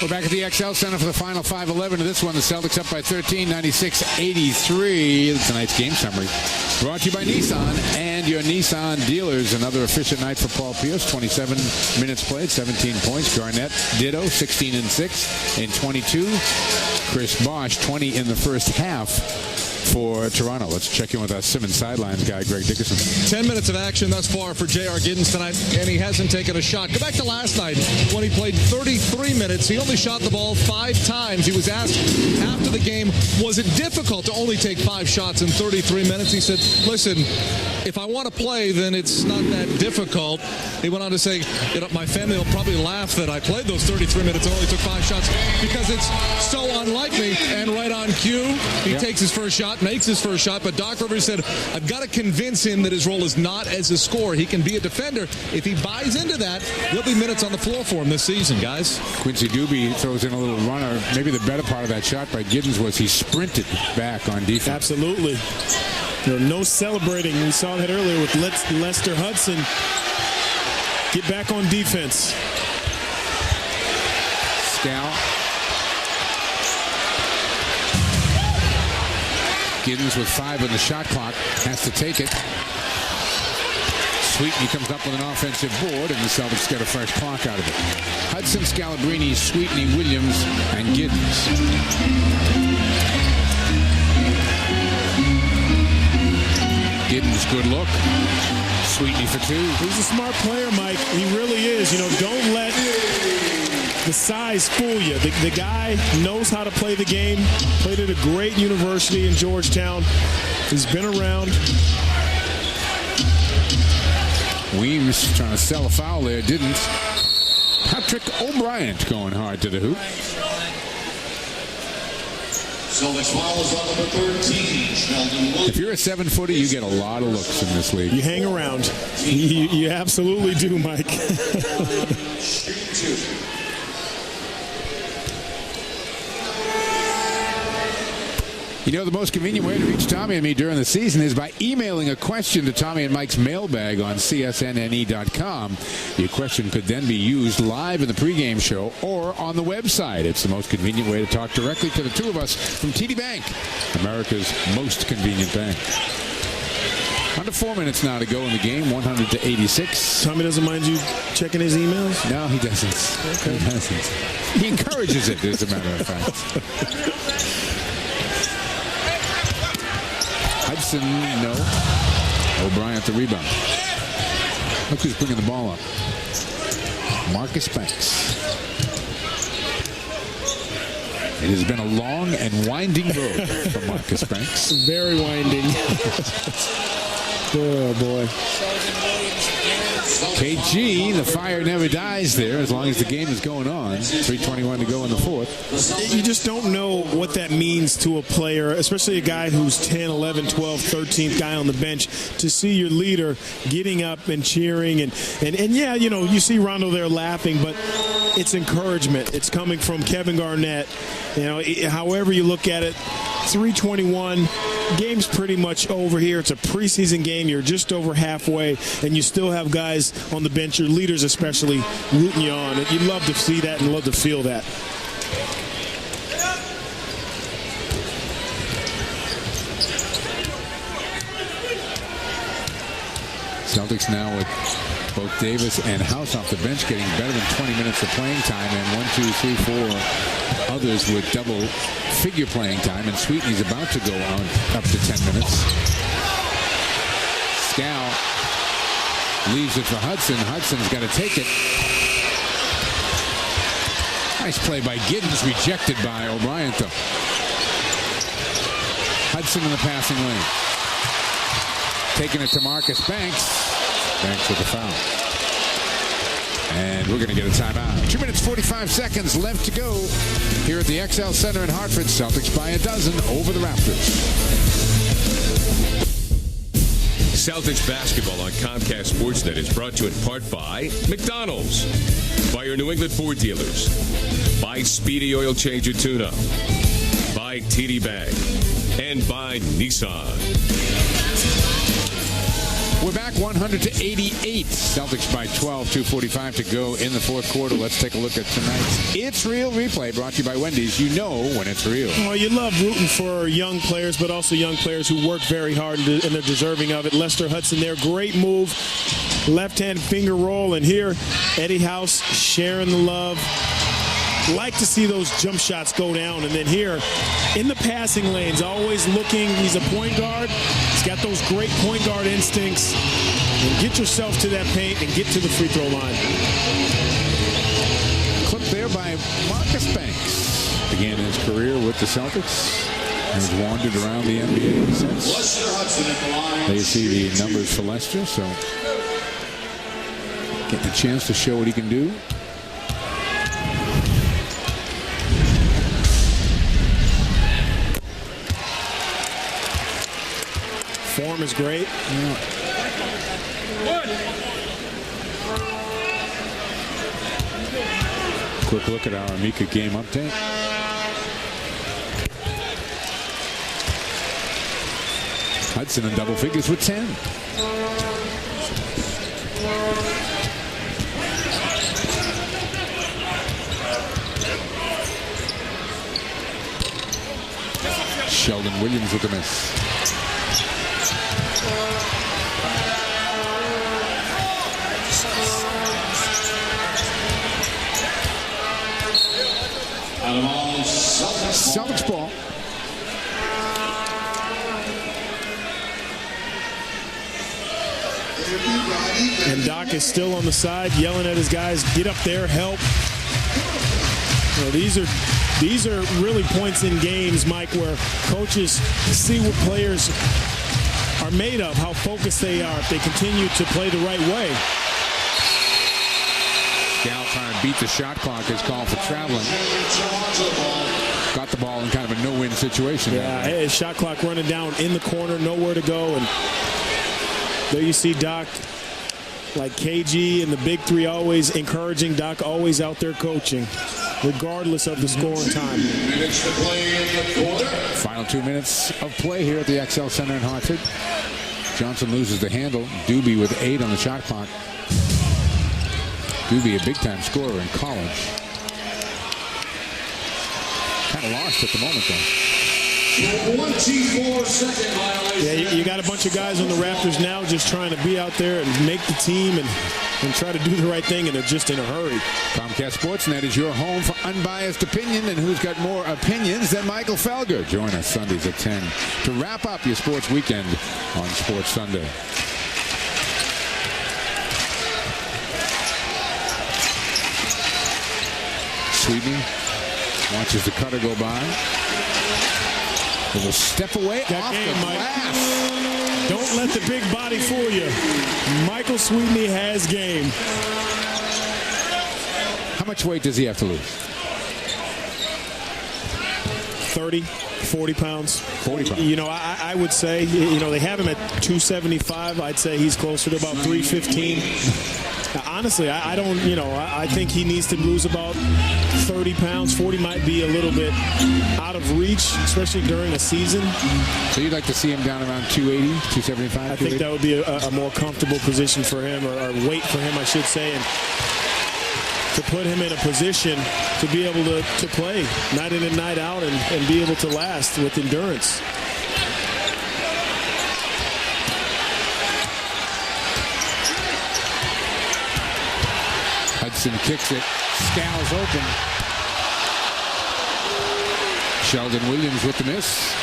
We're back at the XL Center for the final 5:11 of this one. The Celtics up by 13, 96-83. Tonight's game summary brought to you by Nissan and your Nissan dealers. Another efficient night for Paul Pierce. 27 minutes played, 17 points. Garnett, ditto, 16 and 6 in 22. Chris Bosh, 20 in the first half for Toronto. Let's check in with our Simmons sidelines guy, Greg Dickerson. 10 minutes of action thus far for J.R. Giddens tonight, and he hasn't taken a shot. Go back to last night when he played 33 minutes. He only shot the ball 5 times. He was asked after the game, was it difficult to only take 5 shots in 33 minutes? He said, listen, if I want to play, then it's not that difficult. He went on to say, you know, my family will probably laugh that I played those 33 minutes and only took 5 shots because it's so unlike me. And right on cue, he takes his first shot, makes his first shot, but Doc Rivers said, I've got to convince him that his role is not as a scorer. He can be a defender. If he buys into that, there'll be minutes on the floor for him this season, guys. Quincy Doobie throws in a little runner. Maybe the better part of that shot by Giddens was he sprinted back on defense. Absolutely. You know, no celebrating. We saw that earlier with Lester Hudson. Get back on defense. Scal. Giddens with 5 on the shot clock. Has to take it. Sweetney comes up with an offensive board, and the Celtics get a fresh clock out of it. Hudson, Scalabrini, Sweetney, Williams, and Giddens. Giddens, good look. Sweetney for 2. He's a smart player, Mike. He really is. You know, don't let the size fool you. The guy knows how to play the game. Played at a great university in Georgetown. He's been around. Weems trying to sell a foul there, didn't. Patrick O'Brien going hard to the hoop. Celtics foul is on number 13, Sheldon Williams. If you're a 7-footer, you get a lot of looks in this league. You hang around. You absolutely do, Mike. You know, the most convenient way to reach Tommy and me during the season is by emailing a question to Tommy and Mike's mailbag on csnne.com. Your question could then be used live in the pregame show or on the website. It's the most convenient way to talk directly to the two of us from TD Bank, America's most convenient bank. Under 4 minutes now to go in the game, 100-86. Tommy doesn't mind you checking his emails? No, he doesn't. Okay. He doesn't. He encourages it, as a matter of fact. Hudson, no. O'Brien at the rebound. Look who's bringing the ball up. Marcus Banks. It has been a long and winding road for Marcus Banks. Very winding. Oh, boy. KG, the fire never dies there as long as the game is going on. 3:21 to go in the fourth. You just don't know what that means to a player, especially a guy who's 10, 11, 12, 13th guy on the bench, to see your leader getting up and cheering. And yeah, you know, you see Rondo there laughing, but it's encouragement. It's coming from Kevin Garnett. You know, however you look at it, 3:21, game's pretty much over here. It's a preseason game. You're just over halfway, and you still have guys on the bench, your leaders especially, rooting you on. You'd love to see that and love to feel that. Celtics now with both Davis and House off the bench getting better than 20 minutes of playing time, and 1, 2, 3, 4 others with double figure playing time, and Sweeteney's about to go on up to 10 minutes. Scal leaves it for Hudson. Hudson's got to take it. Nice play by Giddens, rejected by O'Brien though. Hudson in the passing lane. Taking it to Marcus Banks. Banks with a foul. And we're going to get a timeout. 2 minutes, 45 seconds left to go here at the XL Center in Hartford. Celtics by a dozen over the Raptors. Celtics basketball on Comcast Sportsnet is brought to you in part by McDonald's, by your New England Ford dealers, by Speedy Oil Changer Tune-Up, by TD Bank, and by Nissan. We're back 100-88. Celtics by 12, 2:45 to go in the fourth quarter. Let's take a look at tonight's It's Real replay, brought to you by Wendy's. You know when it's real. Well, you love rooting for young players, but also young players who work very hard and they're deserving of it. Lester Hudson there, great move. Left-hand finger roll, and here Eddie House sharing the love. Like to see those jump shots go down. And then here in the passing lanes, always looking. He's a point guard. He's got those great point guard instincts. And get yourself to that paint and get to the free throw line. Clip there by Marcus Banks. Began his career with the Celtics. Has wandered around the NBA since. There you see the numbers for Lester. So getting a chance to show what he can do. Form is great. Yeah. Quick look at our Mika game update. Hudson in double figures with 10. Sheldon Williams with the miss. Celtics ball. And Doc is still on the side yelling at his guys, get up there, help. You know, these are really points in games, Mike, where coaches see what players are made of, how focused they are, if they continue to play the right way. Gal trying to beat the shot clock is called for traveling. Got the ball in kind of a no-win situation. Yeah, his shot clock running down in the corner, nowhere to go. And there you see Doc, like KG and the big three, always encouraging. Doc always out there coaching, regardless of the score and time. Final 2 minutes of play here at the XL Center in Hartford. Johnson loses the handle. Doobie with 8 on the shot clock. Doobie, a big-time scorer in college. Kind of lost at the moment, though. 24-second violation. Yeah, you got a bunch of guys on the Raptors now just trying to be out there and make the team and try to do the right thing, and they're just in a hurry. Comcast Sportsnet is your home for unbiased opinion, and who's got more opinions than Michael Felger? Join us Sundays at 10 to wrap up your sports weekend on Sports Sunday. Sweeteney watches the cutter go by. Little step away That off game, the Mike. glass. Don't let the big body fool you. Michael Sweetney has game. How much weight does he have to lose? 30, 40 pounds. 40 pounds. You know, I would say, you know, they have him at 275. I'd say he's closer to about 315. Honestly, I don't, you know, I think he needs to lose about 30 pounds. 40 might be a little bit out of reach, especially during a season. So you'd like to see him down around 280, 275? I think that would be a more comfortable position for him, or weight for him, I should say, and to put him in a position to be able to play night in and night out and be able to last with endurance. Hudson kicks it. Scowls open. Sheldon Williams with the miss.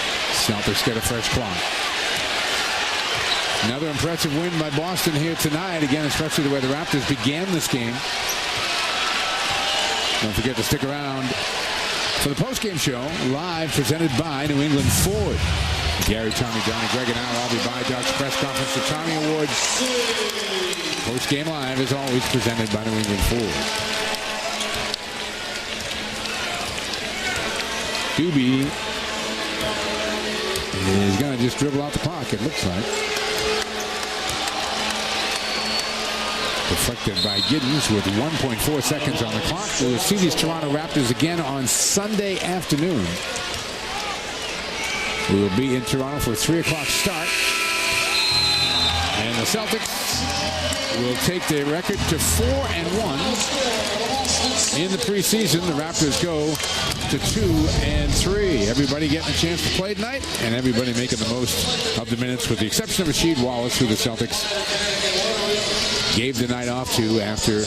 Celtics get a fresh clock. Another impressive win by Boston here tonight. Again, especially the way the Raptors began this game. Don't forget to stick around for the postgame show, live presented by New England Ford. Gary, Tommy, Johnny, Greg, and Al, I'll be by Doc's press conference. The Tommy Awards postgame live is always presented by New England Ford. Doobie is going to just dribble out the clock, it looks like. Deflected by Giddens with 1.4 seconds on the clock. We'll see these Toronto Raptors again on Sunday afternoon. We will be in Toronto for a 3 o'clock start. And the Celtics will take their record to 4-1 in the preseason. The Raptors go to 2-3. Everybody getting a chance to play tonight, and everybody making the most of the minutes, with the exception of Rasheed Wallace, who the Celtics gave the night off to after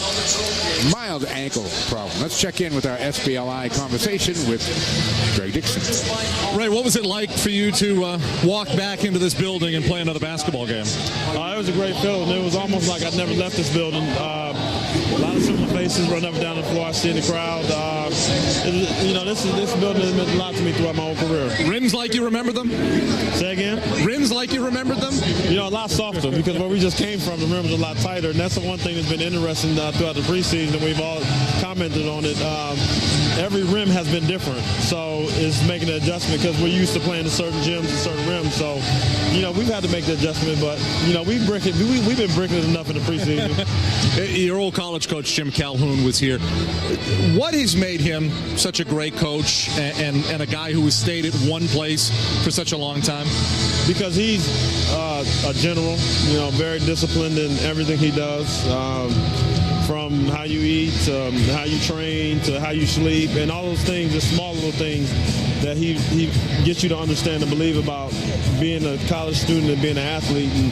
mild ankle problem. Let's check in with our SBLI conversation with Greg Dixon. Ray, what was it like for you to walk back into this building and play another basketball game? It was a great feeling. It was almost like I'd never left this building. A lot of simple faces run up and down the floor. I see in the crowd. You know, this building has meant a lot to me throughout my whole career. Rims like you remember them? Say again? Rims like you remembered them? You know, a lot softer, because where we just came from, the rims are a lot tighter, and that's the one thing that's been interesting throughout the preseason. We've all commented on it. Every rim has been different, so it's making an adjustment because we're used to playing in certain gyms and certain rims. So, you know, we've had to make the adjustment, but you know, we've been bricking it enough in the preseason. Your old college coach Jim Calhoun was here. What has made him such a great coach and a guy who has stayed at one place for such a long time? Because he's a general, you know, very disciplined in everything he does. From how you eat, to how you train, to how you sleep, and all those things, the small little things that he gets you to understand and believe about being a college student and being an athlete. And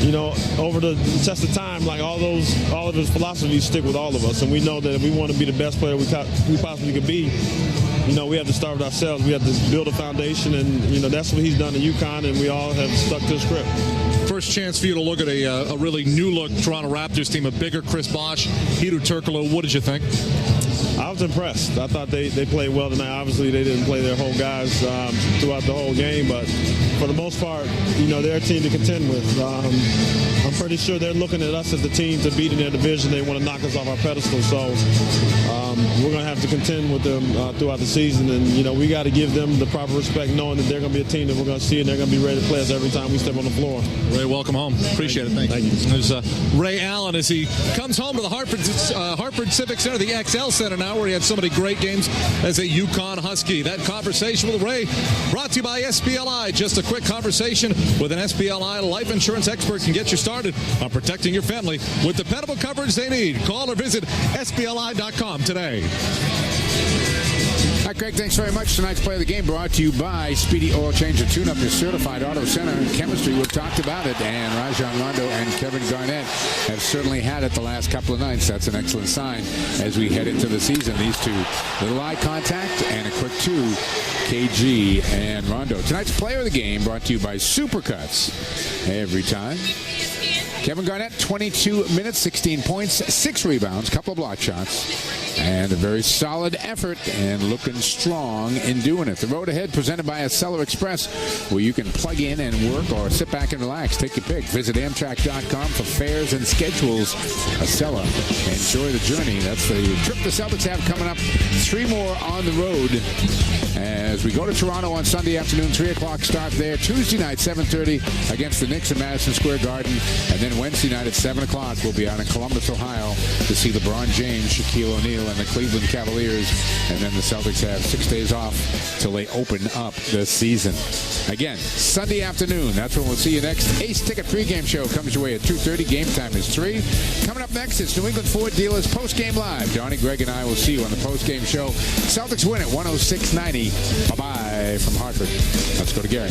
you know, over the test of time, like all of his philosophies stick with all of us, and we know that if we want to be the best player we possibly could be, you know, we have to start with ourselves. We have to build a foundation, and you know, that's what he's done at UConn, and we all have stuck to the script. First chance for you to look at a really new-look Toronto Raptors team, a bigger Chris Bosh, Hedo Turkoglu. What did you think? I was impressed. I thought they played well tonight. Obviously, they didn't play their whole guys throughout the whole game, but for the most part, you know, they're a team to contend with. I'm pretty sure they're looking at us as the team to beat in their division. They want to knock us off our pedestal, so we're going to have to contend with them throughout the season, and you know, we got to give them the proper respect, knowing that they're going to be a team that we're going to see, and they're going to be ready to play us every time we step on the floor. Ray, welcome home. Appreciate it. Thank you. There's Ray Allen as he comes home to the Hartford Civic Center, the XL Center now, where he had so many great games as a UConn Husky. That conversation with Ray brought to you by SBLI. Just a quick conversation with an SBLI life insurance expert can get you started on protecting your family with dependable coverage they need. Call or visit SBLI.com today. Hi, Craig. Thanks very much. Tonight's play of the game brought to you by Speedy Oil Change and Tune-Up, your certified auto center. Chemistry, we've talked about it, and Rajon Rondo and Kevin Garnett have certainly had it the last couple of nights. That's an excellent sign as we head into the season. These two, little eye contact and a quick two, KG and Rondo. Tonight's player of the game brought to you by Supercuts. Every time. Kevin Garnett, 22 minutes, 16 points, 6 rebounds, couple of block shots. And a very solid effort and looking strong in doing it. The road ahead presented by Acela Express, where you can plug in and work or sit back and relax. Take your pick. Visit Amtrak.com for fares and schedules. Acela, enjoy the journey. That's the trip the Celtics have coming up. 3 more on the road as we go to Toronto on Sunday afternoon, 3 o'clock start there. Tuesday night, 7:30 against the Knicks in Madison Square Garden. And then Wednesday night at 7 o'clock, we'll be out in Columbus, Ohio to see LeBron James, Shaquille O'Neal, and the Cleveland Cavaliers. And then the Celtics have 6 days off till they open up the season. Again, Sunday afternoon. That's when we'll see you next. Ace Ticket pregame show comes your way at 2:30. Game time is 3. Coming up next, it's New England Ford Dealers Postgame Live. Donnie, Greg, and I will see you on the postgame show. Celtics win at 106-90. Bye-bye from Hartford. Let's go to Gary.